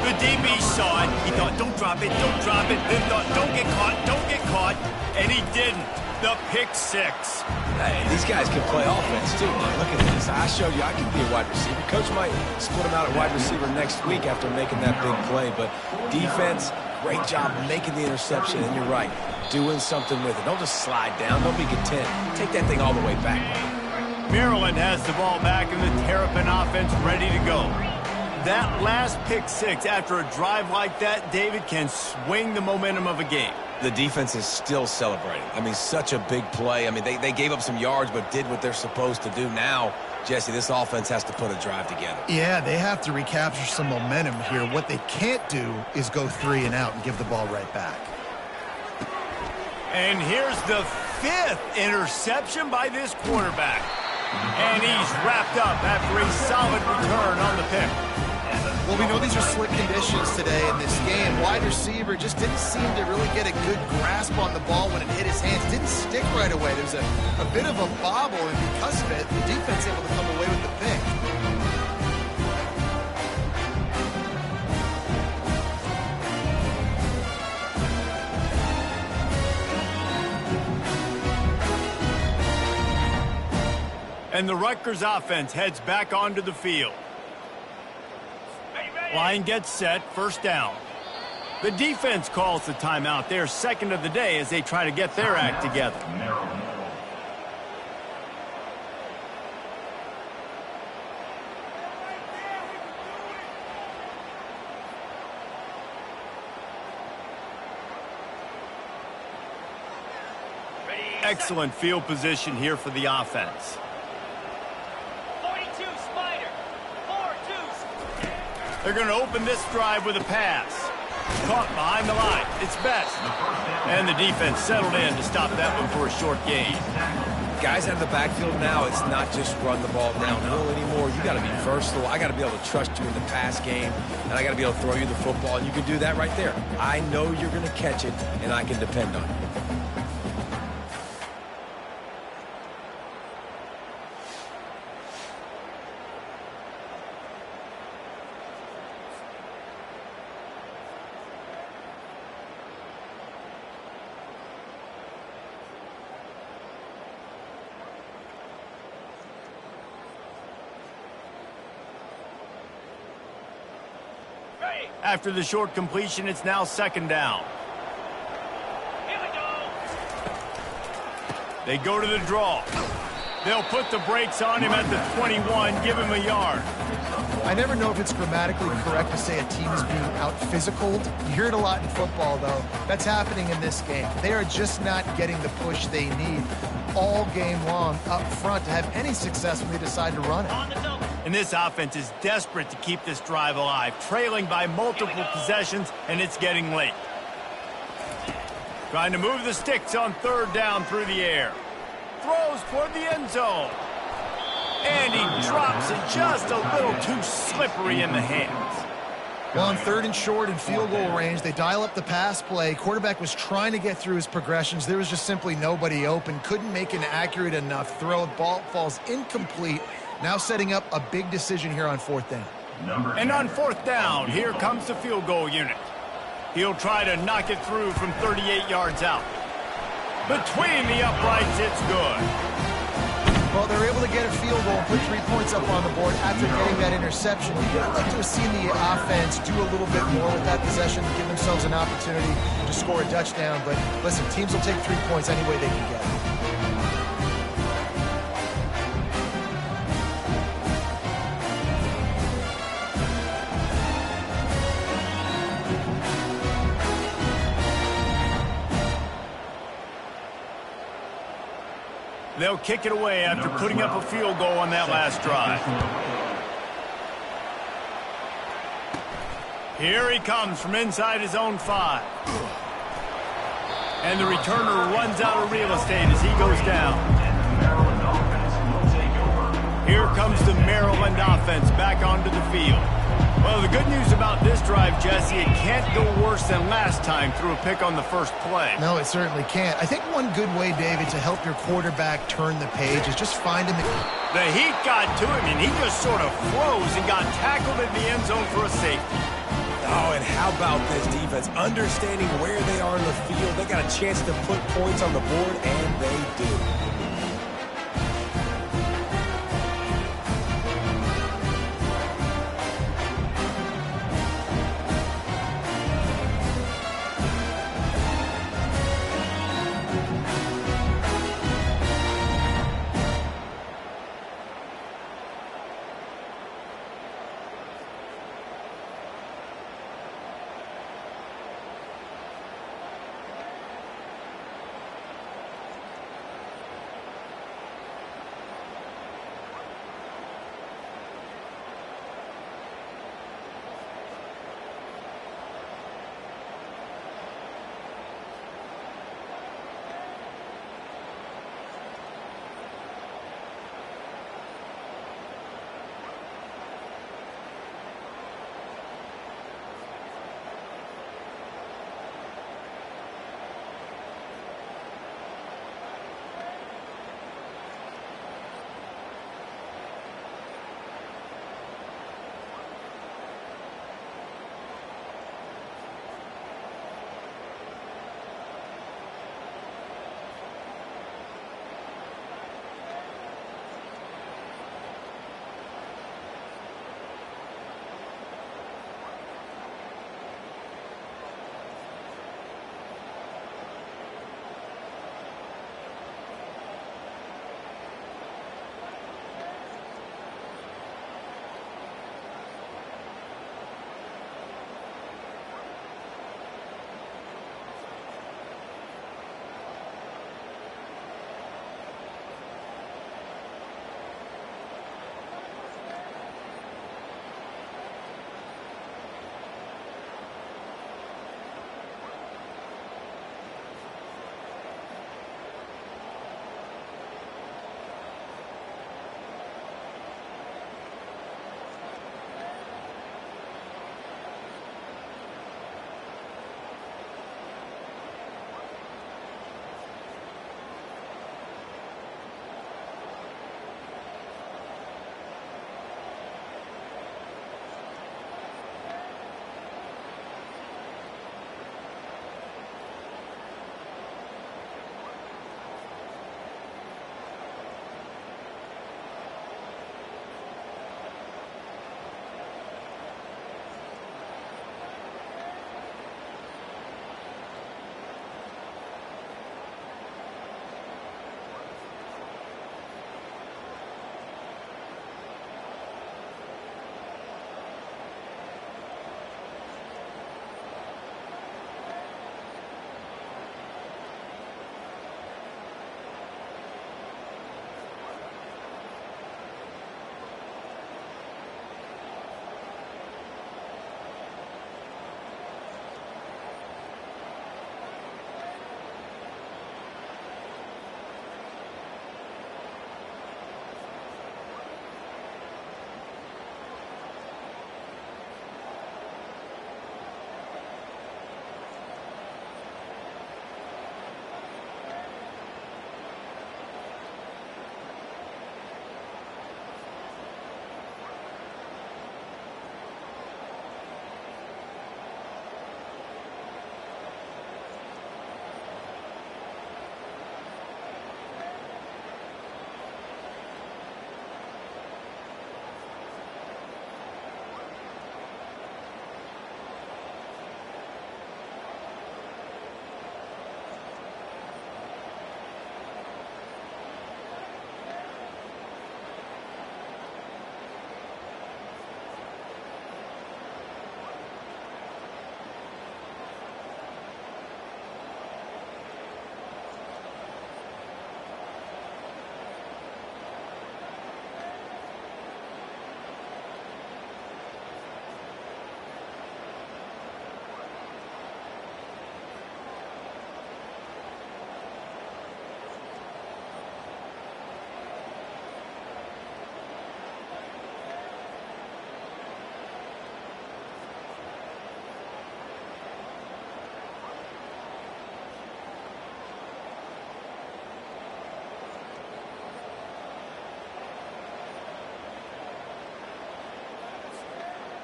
The DB saw it. He thought, don't drop it, don't drop it. Then thought, don't get caught, don't get caught. And he didn't. The pick-6. Hey, these guys can play offense, too, man. Look at this. I showed you I can be a wide receiver. Coach might split him out at wide receiver next week after making that big play. But defense, great job making the interception. And you're right, doing something with it. Don't just slide down. Don't be content. Take that thing all the way back. Maryland has the ball back, and the Terrapin offense ready to go. That last pick-6 after a drive like that, David, can swing the momentum of a game. The defense is still celebrating. I mean, such a big play. I mean, they gave up some yards but did what they're supposed to do. Now, Jesse, this offense has to put a drive together. Yeah, they have to recapture some momentum here. What they can't do is go 3 and out and give the ball right back. And here's the 5th interception by this quarterback. And he's wrapped up after a solid return on the pick. Well, we know these are slick conditions today in this game. Wide receiver just didn't seem to really get a good grasp on the ball when it hit his hands. Didn't stick right away. There's a bit of a bobble, and because of it, the defense able to come away with the pick. And the Rutgers offense heads back onto the field. Line gets set, 1st down. The defense calls the timeout. They're 2nd of the day as they try to get their act together. Excellent field position here for the offense. They're going to open this drive with a pass. Caught behind the line. It's Best. And the defense settled in to stop that one for a short gain. Guys out of the backfield now, it's not just run the ball downhill anymore. You got to be versatile. I got to be able to trust you in the pass game, and I got to be able to throw you the football, and you can do that right there. I know you're going to catch it, and I can depend on it. After the short completion, it's now 2nd down. Here we go. They go to the draw. They'll put the brakes on him at the 21, give him a yard. I never know if it's grammatically correct to say a team is being out-physicaled. You hear it a lot in football, though. That's happening in this game. They are just not getting the push they need all game long up front to have any success when they decide to run it. And this offense is desperate to keep this drive alive, trailing by multiple possessions, and it's getting late. Trying to move the sticks on 3rd down through the air. Throws toward the end zone. And he drops it just a little too slippery in the hands. Well, on 3rd and short and field goal range, they dial up the pass play. Quarterback was trying to get through his progressions. There was just simply nobody open. Couldn't make an accurate enough throw. Ball falls incomplete. Now setting up a big decision here on 4th down. And on 4th down, here comes the field goal unit. He'll try to knock it through from 38 yards out. Between the uprights, it's good. Well, they're able to get a field goal and put 3 points up on the board after getting that interception. You'd like to have seen the offense do a little bit more with that possession, give themselves an opportunity to score a touchdown. But listen, teams will take 3 points any way they can get it. They'll kick it away after putting up a field goal on that last drive. Here he comes from inside his own 5. And the returner runs out of real estate as he goes down. Here comes the Maryland offense back onto the field. Well, the good news about this drive, Jesse, it can't go worse than last time through a pick on the first play. No, it certainly can't. I think one good way, David, to help your quarterback turn the page is just find him. The heat got to him, and he just sort of froze and got tackled in the end zone for a safety. Oh, and how about this defense? Understanding where they are in the field, they got a chance to put points on the board, and they do.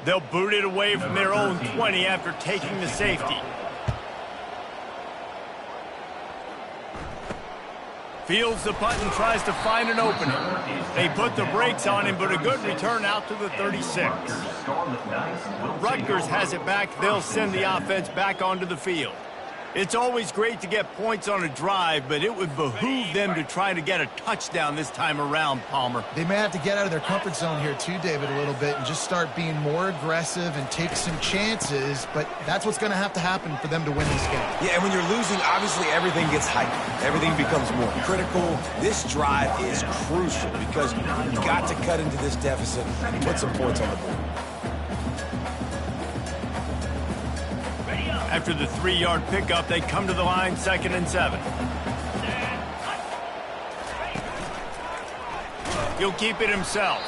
They'll boot it away from their own 20 after taking the safety. Fields the punt and tries to find an opening. They put the brakes on him, but a good return out to the 36. Rutgers has it back. They'll send the offense back onto the field. It's always great to get points on a drive, but it would behoove them to try to get a touchdown this time around, Palmer. They may have to get out of their comfort zone here too, David, a little bit and just start being more aggressive and take some chances, but that's what's going to have to happen for them to win this game. Yeah, and when you're losing, obviously everything gets heightened. Everything becomes more critical. This drive is crucial because you've got to cut into this deficit and put some points on the board. After the 3-yard pickup, they come to the line, 2nd and 7. He'll keep it himself.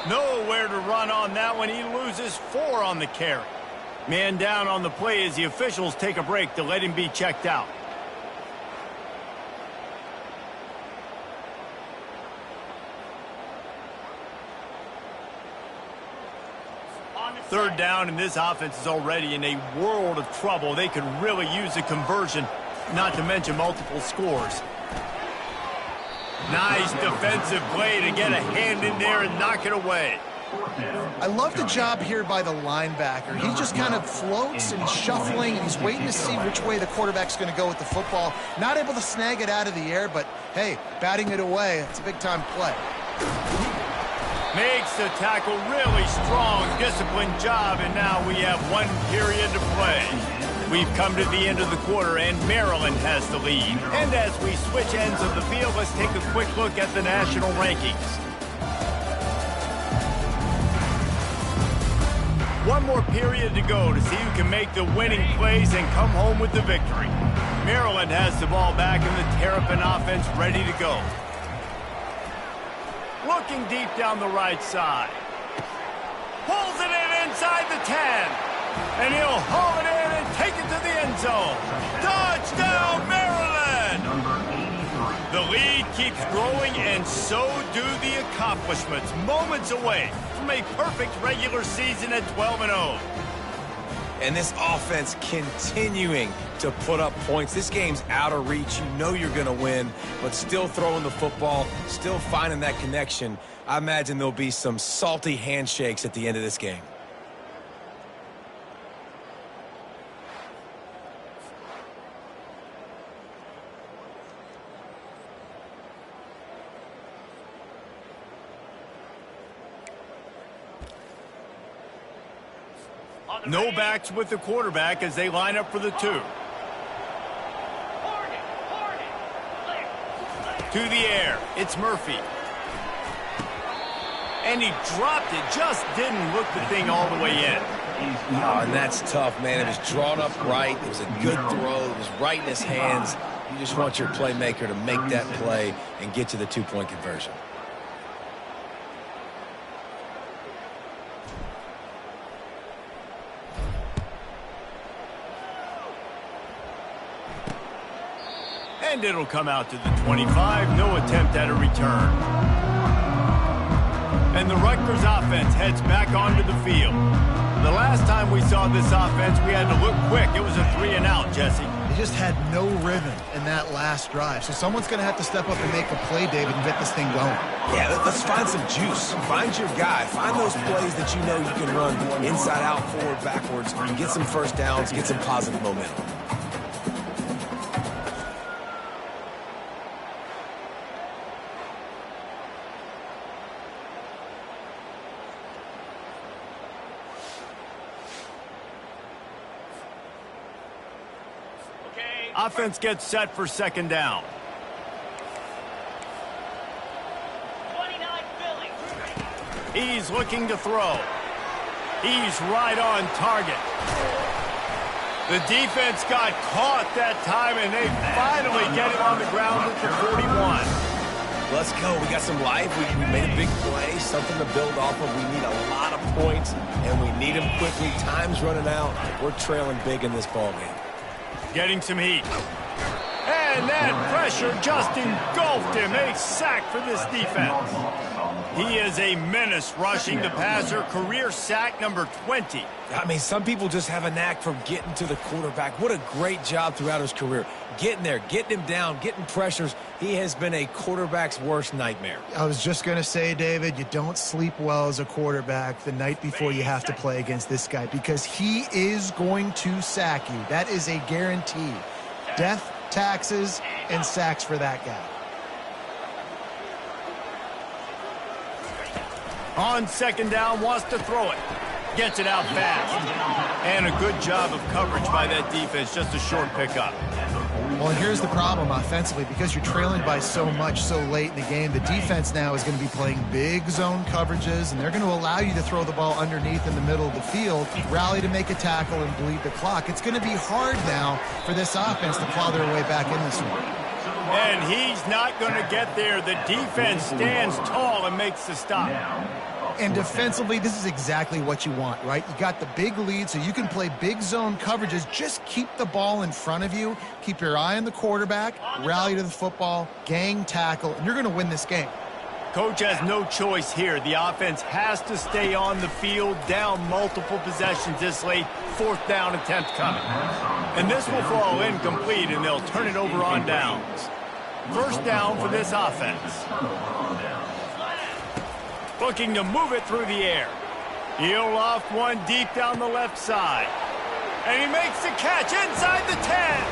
Nowhere to run on that one. He loses 4 on the carry. Man down on the play as the officials take a break to let him be checked out. Third down, and this offense is already in a world of trouble. They could really use a conversion, not to mention multiple scores. Nice defensive play to get a hand in there and knock it away. I love the job here by the linebacker. He just kind of floats and shuffling, and he's waiting to see which way the quarterback's going to go with the football. Not able to snag it out of the air, but, hey, batting it away, it's a big-time play. Makes the tackle really strong, disciplined job, and now we have 1 period to play. We've come to the end of the quarter, and Maryland has the lead. And as we switch ends of the field, let's take a quick look at the national rankings. 1 more period to go to see who can make the winning plays and come home with the victory. Maryland has the ball back, and the Terrapin offense ready to go. Looking deep down the right side. Pulls it in inside the 10. And he'll haul it in and take it to the end zone. Touchdown, Maryland! The lead keeps growing, and so do the accomplishments. Moments away from a perfect regular season at 12-0. And this offense continuing to put up points. This game's out of reach. You know you're going to win, but still throwing the football, still finding that connection. I imagine there'll be some salty handshakes at the end of this game. No backs with the quarterback as they line up for the 2. To the air, it's Murphy. And he dropped it, just didn't look the thing all the way in. Oh, and that's tough, man. It was drawn up right. It was a good throw. It was right in his hands. You just want your playmaker to make that play and get to the 2-point conversion. And it'll come out to the 25. No attempt at a return. And the Rutgers offense heads back onto the field. The last time we saw this offense, we had to look quick. It was a 3-and-out, Jesse. They just had no rhythm in that last drive. So someone's going to have to step up and make a play, David, and get this thing going. Yeah, let's find some juice. Find your guy. Find those plays that you know you can run inside out, forward, backwards, and get some first downs, get some positive momentum. Offense gets set for 2nd down. 29 Philly. He's looking to throw. He's right on target. The defense got caught that time, and they finally get it on the ground at the 41. Let's go. We got some life. We made a big play, something to build off of. We need a lot of points, and we need them quickly. Time's running out. We're trailing big in this ballgame. Getting some heat. And And that pressure just engulfed him. A sack for this defense. He is a menace rushing the passer. Career sack number 20. I mean, some people just have a knack for getting to the quarterback. What a great job throughout his career. Getting there, getting him down, getting pressures. He has been a quarterback's worst nightmare. I was just going to say, David, you don't sleep well as a quarterback the night before you have to play against this guy because he is going to sack you. That is a guarantee. Death, taxes, and sacks for that guy. On second down, wants to throw it. Gets it out fast. And a good job of coverage by that defense. Just a short pickup. Well, and here's the problem offensively. Because you're trailing by so much so late in the game, the defense now is going to be playing big zone coverages, and they're going to allow you to throw the ball underneath in the middle of the field, rally to make a tackle, and bleed the clock. It's going to be hard now for this offense to plow their way back in this one. And he's not going to get there. The defense stands tall and makes the stop. And defensively, this is exactly what you want, right? You got the big lead, so you can play big zone coverages. Just keep the ball in front of you. Keep your eye on the quarterback, rally to the football, gang tackle, and you're going to win this game. Coach has no choice here. The offense has to stay on the field, down multiple possessions this late. Fourth down attempt coming. And this will fall incomplete, and they'll turn it over on downs. First down for this offense. Looking to move it through the air. He'll loft one deep down the left side. And he makes the catch inside the 10.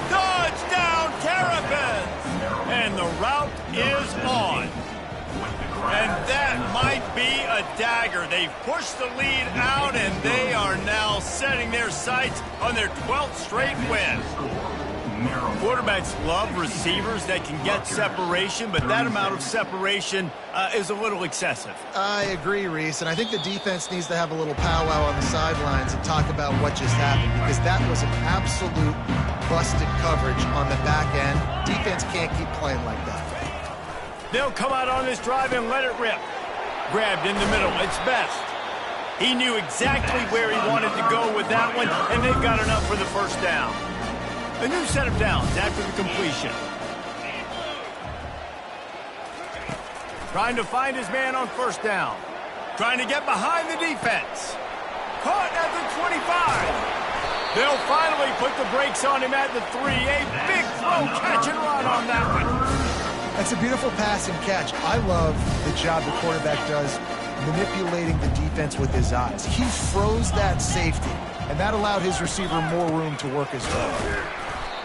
Touchdown, Terrapins! And the route is on. And that might be a dagger. They've pushed the lead out, and they are now setting their sights on their 12th straight win. Quarterbacks love receivers that can get separation, but that amount of separation is a little excessive. I agree, Reese, and I think the defense needs to have a little powwow on the sidelines and talk about what just happened, because that was an absolute busted coverage on the back end. Defense can't keep playing like that. They'll come out on this drive and let it rip. Grabbed in the middle. It's best. He knew exactly where he wanted to go with that one, and they've got enough for the first down. A new set of downs after the completion. Trying to find his man on first down. Trying to get behind the defense. Caught at the 25. They'll finally put the brakes on him at the 3. A big throw, catch and run on that one. That's a beautiful pass and catch. I love the job the quarterback does manipulating the defense with his eyes. He froze that safety, and that allowed his receiver more room to work his way.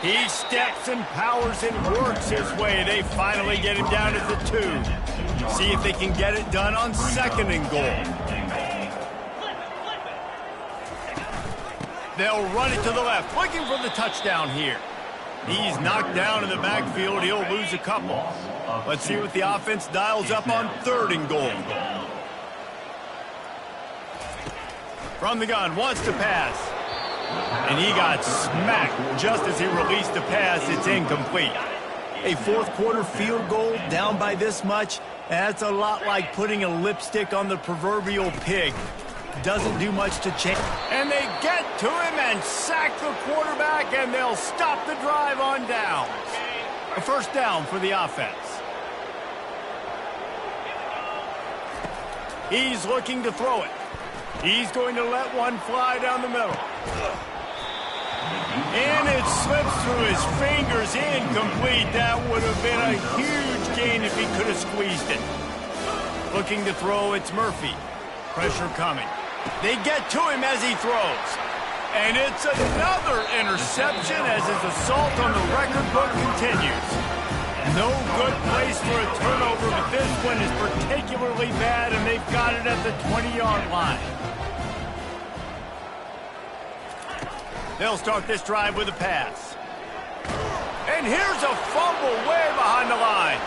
He steps and powers and works his way. They finally get him down to the 2. See if they can get it done on second and goal. They'll run it to the left, looking for the touchdown here. He's knocked down in the backfield. He'll lose a couple. Let's see what the offense dials up on third and goal. From the gun, wants to pass. And he got smacked just as he released the pass. It's incomplete. A fourth quarter field goal down by this much, that's a lot like putting a lipstick on the proverbial pig. Doesn't do much to change. And they get to him and sack the quarterback, and they'll stop the drive on downs. A first down for the offense. He's looking to throw it. He's going to let one fly down the middle. And it slips through his fingers, incomplete. That would have been a huge gain if he could have squeezed it. Looking to throw, it's Murphy. Pressure coming. They get to him as he throws. And it's another interception as his assault on the record book continues. No good place for a turnover, but this one is particularly bad, and they've got it at the 20-yard line. They'll start this drive with a pass. And here's a fumble way behind the line.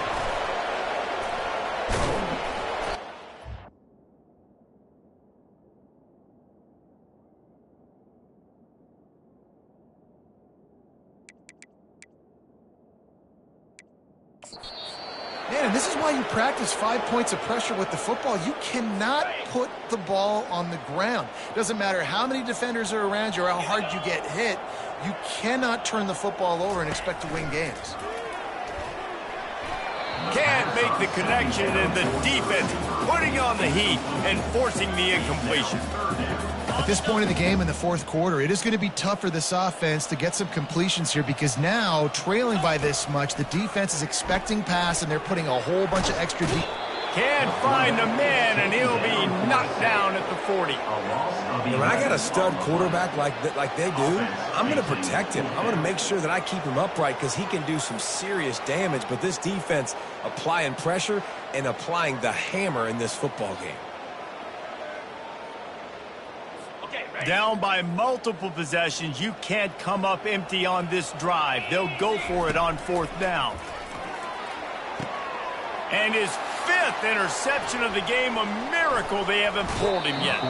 Man, and this is why you practice 5 points of pressure with the football. You cannot put the ball on the ground. Doesn't matter how many defenders are around you or how hard you get hit. You cannot turn the football over and expect to win games. Can't make the connection, and the defense putting on the heat and forcing the incompletion. At this point in the game in the fourth quarter, it is going to be tough for this offense to get some completions here because now, trailing by this much, the defense is expecting pass, and they're putting a whole bunch of extra deep. Can't find the man, and he'll be knocked down at the 40. When I got a stud quarterback like they do, I'm going to protect him. I'm going to make sure that I keep him upright because he can do some serious damage. But this defense applying pressure and applying the hammer in this football game. Down by multiple possessions, you can't come up empty on this drive. They'll go for it on fourth down. And his 5th interception of the game, a miracle they haven't pulled him yet.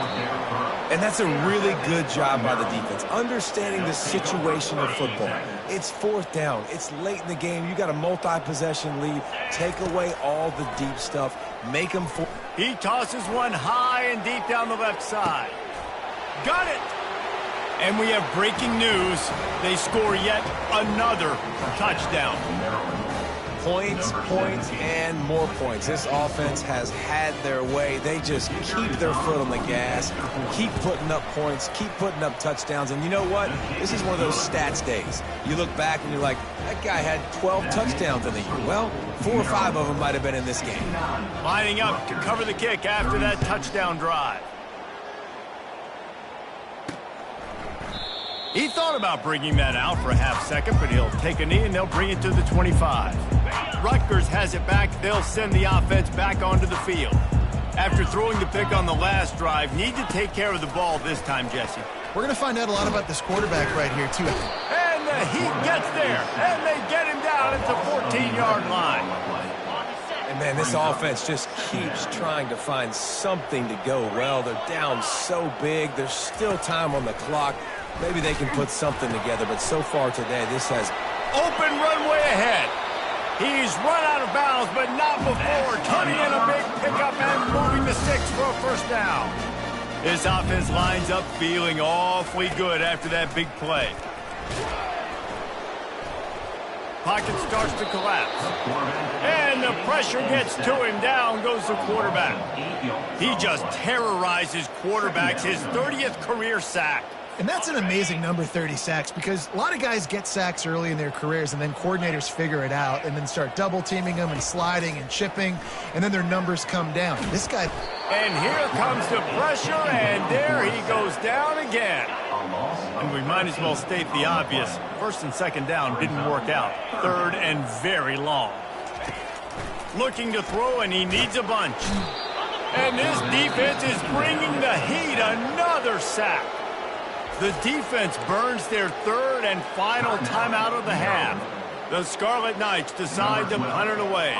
And that's a really good job by the defense, understanding the situation of football. It's fourth down. It's late in the game. You got a multi-possession lead. Take away all the deep stuff. Make them for. He tosses one high and deep down the left side. Got it! And we have breaking news. They score yet another touchdown. Points, points, and more points. This offense has had their way. They just keep their foot on the gas, keep putting up points, keep putting up touchdowns. And you know what? This is one of those stats days. You look back and you're like, that guy had 12 touchdowns in the year. Well, 4 or 5 of them might have been in this game. Lining up to cover the kick after that touchdown drive. He thought about bringing that out for a half second, but he'll take a knee and they'll bring it to the 25. Rutgers has it back. They'll send the offense back onto the field. After throwing the pick on the last drive, need to take care of the ball this time, Jesse. We're going to find out a lot about this quarterback right here, too. And the heat gets there, and they get him down at the 14-yard line. And, man, this offense just keeps trying to find something to go well. They're down so big. There's still time on the clock. Maybe they can put something together, but so far today, this has open runway ahead. He's run out of bounds, but not before turning in a big pickup and moving the sticks for a first down. This offense lines up feeling awfully good after that big play. Pocket starts to collapse. And the pressure gets to him. Down goes the quarterback. He just terrorizes quarterbacks. His 30th career sack. And that's an amazing number, 30 sacks, because a lot of guys get sacks early in their careers, and then coordinators figure it out and then start double-teaming them and sliding and chipping, and then their numbers come down. This guy... And here comes the pressure, and there he goes down again. And we might as well state the obvious. First and second down didn't work out. Third and very long. Looking to throw, and he needs a bunch. And this defense is bringing the heat. Another sack. The defense burns their 3rd and final timeout of the half. The Scarlet Knights decide to punt it away.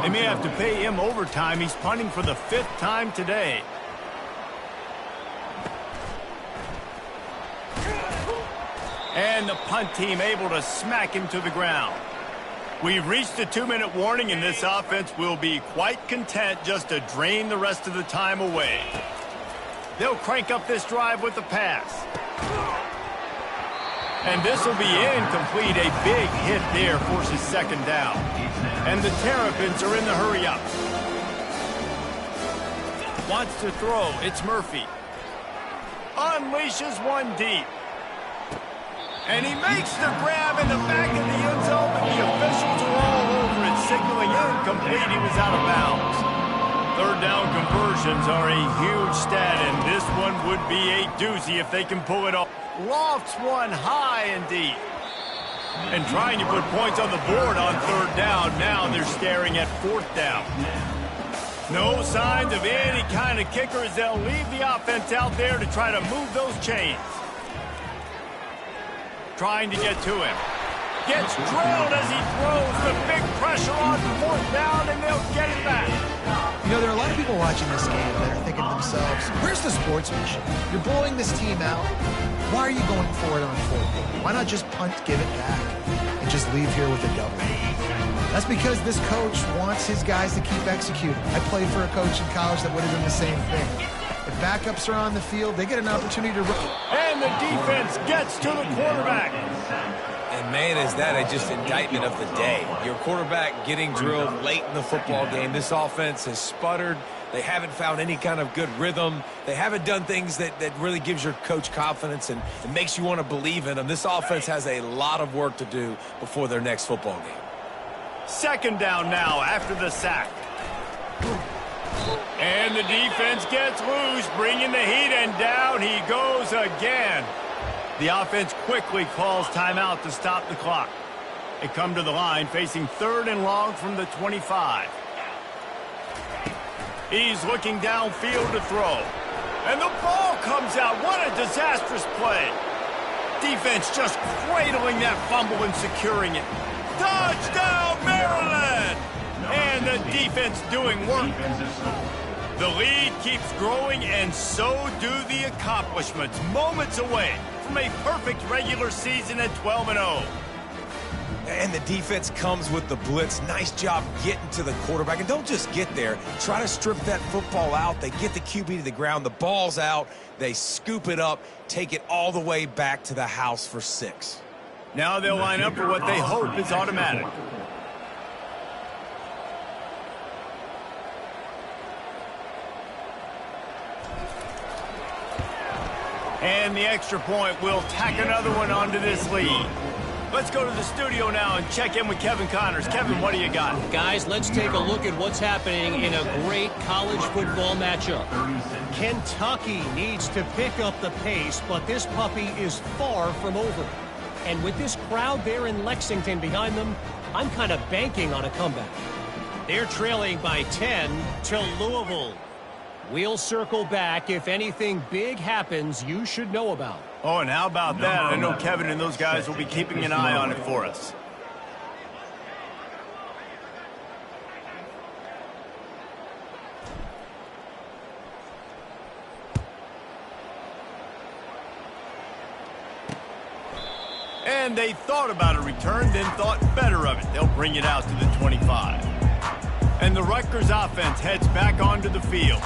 They may have to pay him overtime. He's punting for the 5th time today. And the punt team able to smack him to the ground. We've reached the 2-minute warning, and this offense will be quite content just to drain the rest of the time away. They'll crank up this drive with the pass. And this will be incomplete. A big hit there forces second down. And the Terrapins are in the hurry-up. Wants to throw. It's Murphy. Unleashes one deep. And he makes the grab in the back of the end zone, but the officials are all over it, signaling incomplete. He was out of bounds. Third down conversions are a huge stat, and this one would be a doozy if they can pull it off. Lofts one high and deep. And trying to put points on the board on third down. Now they're staring at fourth down. No signs of any kind of kicker as they'll leave the offense out there to try to move those chains. Trying to get to him. Gets drilled as he throws. The big pressure on fourth down, and they'll get it back. You know, there are a lot of people watching this game that are thinking to themselves, where's the sportsmanship? You're blowing this team out. Why are you going for it on fourth down? Why not just punt, give it back, and just leave here with a double? That's because this coach wants his guys to keep executing. I played for a coach in college that would have done the same thing. If backups are on the field, they get an opportunity to run. And the defense gets to the quarterback. And, man, is that just indictment of the day. Your quarterback getting drilled late in the football game. This offense has sputtered. They haven't found any kind of good rhythm. They haven't done things that really gives your coach confidence and makes you want to believe in them. This offense has a lot of work to do before their next football game. Second down now after the sack. And the defense gets loose, bringing the heat, and down he goes again. The offense quickly calls timeout to stop the clock. They come to the line facing 3rd and long from the 25. He's looking downfield to throw. And the ball comes out. What a disastrous play. Defense just cradling that fumble and securing it. Touchdown, Maryland! And the defense doing work. The lead keeps growing, and so do the accomplishments. Moments away from a perfect regular season at 12-0. And the defense comes with the blitz. Nice job getting to the quarterback. And don't just get there. Try to strip that football out. They get the QB to the ground. The ball's out. They scoop it up, take it all the way back to the house for 6. Now they'll line up for what they hope is automatic. And the extra point will tack another one onto this lead. Let's go to the studio now and check in with Kevin Connors. Kevin, what do you got? Guys, let's take a look at what's happening in a great college football matchup. Kentucky needs to pick up the pace, but this puppy is far from over. And with this crowd there in Lexington behind them, I'm kind of banking on a comeback. They're trailing by 10 to Louisville. We'll circle back if anything big happens you should know about. Oh, and how about that? I know Kevin and those guys will be keeping an eye on it for us. And they thought about a return, then thought better of it. They'll bring it out to the 25. And the Rutgers offense heads back onto the field.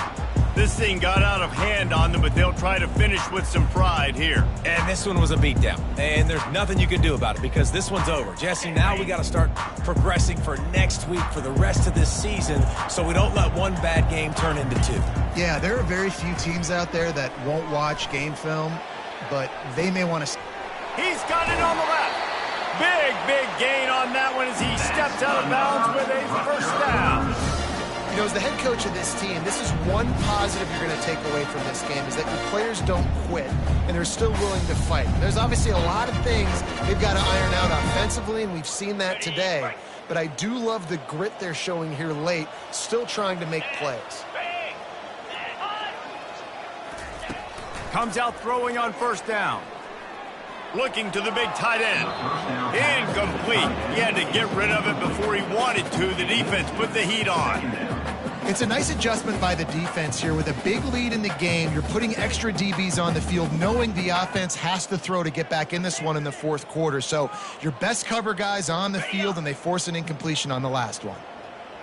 This thing got out of hand on them, but they'll try to finish with some pride here. And this one was a beatdown. And there's nothing you can do about it because this one's over. Jesse, now we got to start progressing for next week for the rest of this season so we don't let one bad game turn into 2. Yeah, there are very few teams out there that won't watch game film, but they may want to... He's got it on the left. Big gain on that one as he steps out of bounds with a first down. You know, as the head coach of this team, this is one positive you're going to take away from this game is that your players don't quit and they're still willing to fight. There's obviously a lot of things they've got to iron out offensively, and we've seen that today. But I do love the grit they're showing here late, still trying to make plays. Comes out throwing on first down. Looking to the big tight end. Incomplete. He had to get rid of it before he wanted to. The defense put the heat on. It's a nice adjustment by the defense here. With a big lead in the game, you're putting extra DBs on the field, knowing the offense has to throw to get back in this one in the 4th quarter. So your best cover guys on the field, and they force an incompletion on the last one.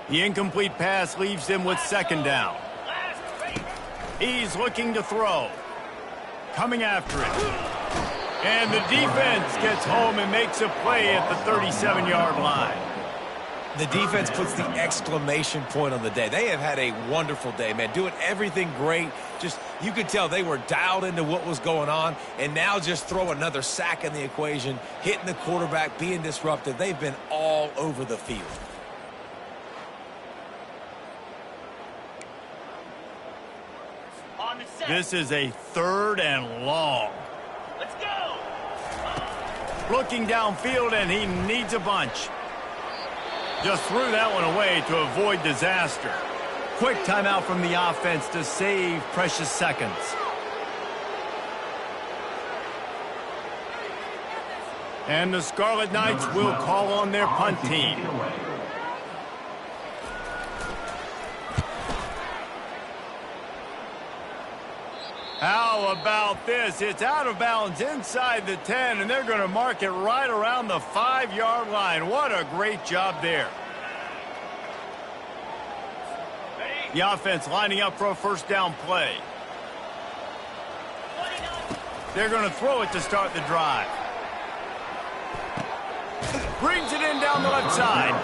The incomplete pass leaves them with second down. He's looking to throw. Coming after it. And the defense gets home and makes a play at the 37-yard line. The defense puts the exclamation point on the day. They have had a wonderful day, man. Doing everything great. Just, you could tell they were dialed into what was going on. And now just throw another sack in the equation, hitting the quarterback, being disruptive. They've been all over the field. This is a 3rd and long. Let's go. Looking downfield, and he needs a bunch. Just threw that one away to avoid disaster. Quick timeout from the offense to save precious seconds. And the Scarlet Knights will call on their punt team. How about this? It's out of bounds inside the 10, and they're going to mark it right around the 5-yard line. What a great job there. The offense lining up for a first down play. They're going to throw it to start the drive. Brings it in down the left side.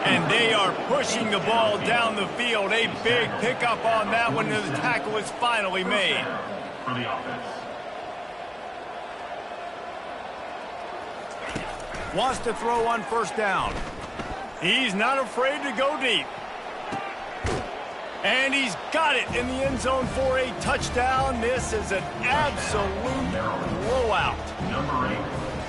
And they are pushing the ball down the field. A big pickup on that one, and the tackle is finally made. For the offense. Wants to throw on first down. He's not afraid to go deep. And he's got it in the end zone for a touchdown. This is an absolute blowout. Number 8.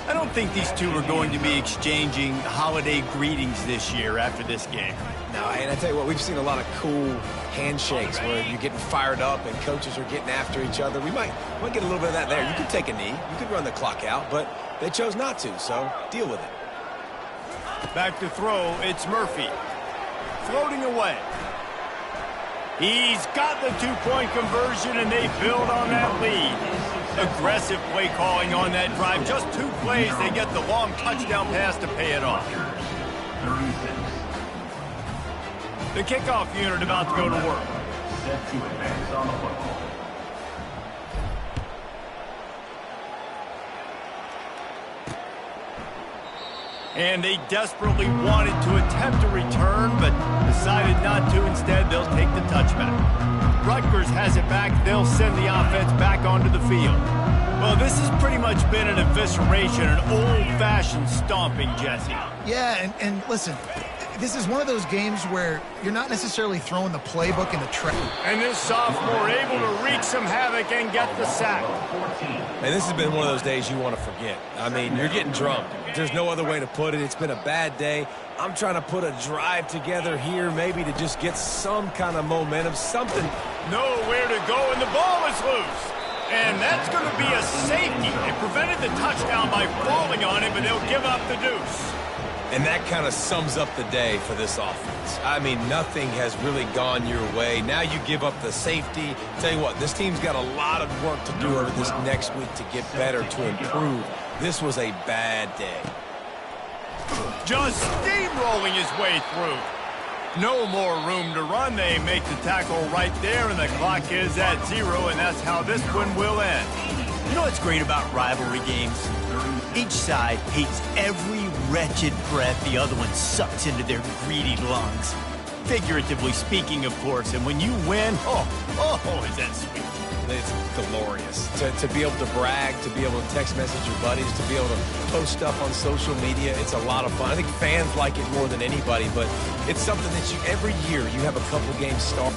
I don't think these two are going to be exchanging holiday greetings this year after this game. No, and I tell you what, we've seen a lot of cool handshakes where you're getting fired up and coaches are getting after each other. We might get a little bit of that there. You could take a knee. You could run the clock out, but they chose not to, so deal with it. Back to throw, it's Murphy. Floating away. He's got the two-point conversion, and they build on that lead. Aggressive play calling on that drive. Just 2 plays, they get the long touchdown pass to pay it off. 36. The kickoff unit about to go to work. Set to advance on the football. And they desperately wanted to attempt a return, but decided not to. Instead, they'll take the touchback. Rutgers has it back. They'll send the offense back onto the field. Well, this has pretty much been an evisceration, an old-fashioned stomping, Jesse. Yeah, and listen, this is one of those games where you're not necessarily throwing the playbook in the trash. And this sophomore able to wreak some havoc and get the sack. And this has been one of those days you want to forget. I mean, you're getting drunk. There's no other way to put it. It's been a bad day. I'm trying to put a drive together here, maybe to just get some kind of momentum, something. Nowhere to go, and the ball is loose. And that's going to be a safety. They prevented the touchdown by falling on it, but they'll give up the deuce. And that kind of sums up the day for this offense. I mean, nothing has really gone your way. Now you give up the safety. Tell you what, this team's got a lot of work to do over this next week to get better, to improve. This was a bad day. Just steamrolling his way through. No more room to run. They make the tackle right there, and the clock is at 0, and that's how this one will end. You know what's great about rivalry games? Each side hates every wretched breath the other one sucks into their greedy lungs. Figuratively speaking, of course, and when you win, oh, is that sweet. It's glorious. To be able to brag, to be able to text message your buddies, to be able to post stuff on social media, it's a lot of fun. I think fans like it more than anybody, but it's something that every year you have a couple games start.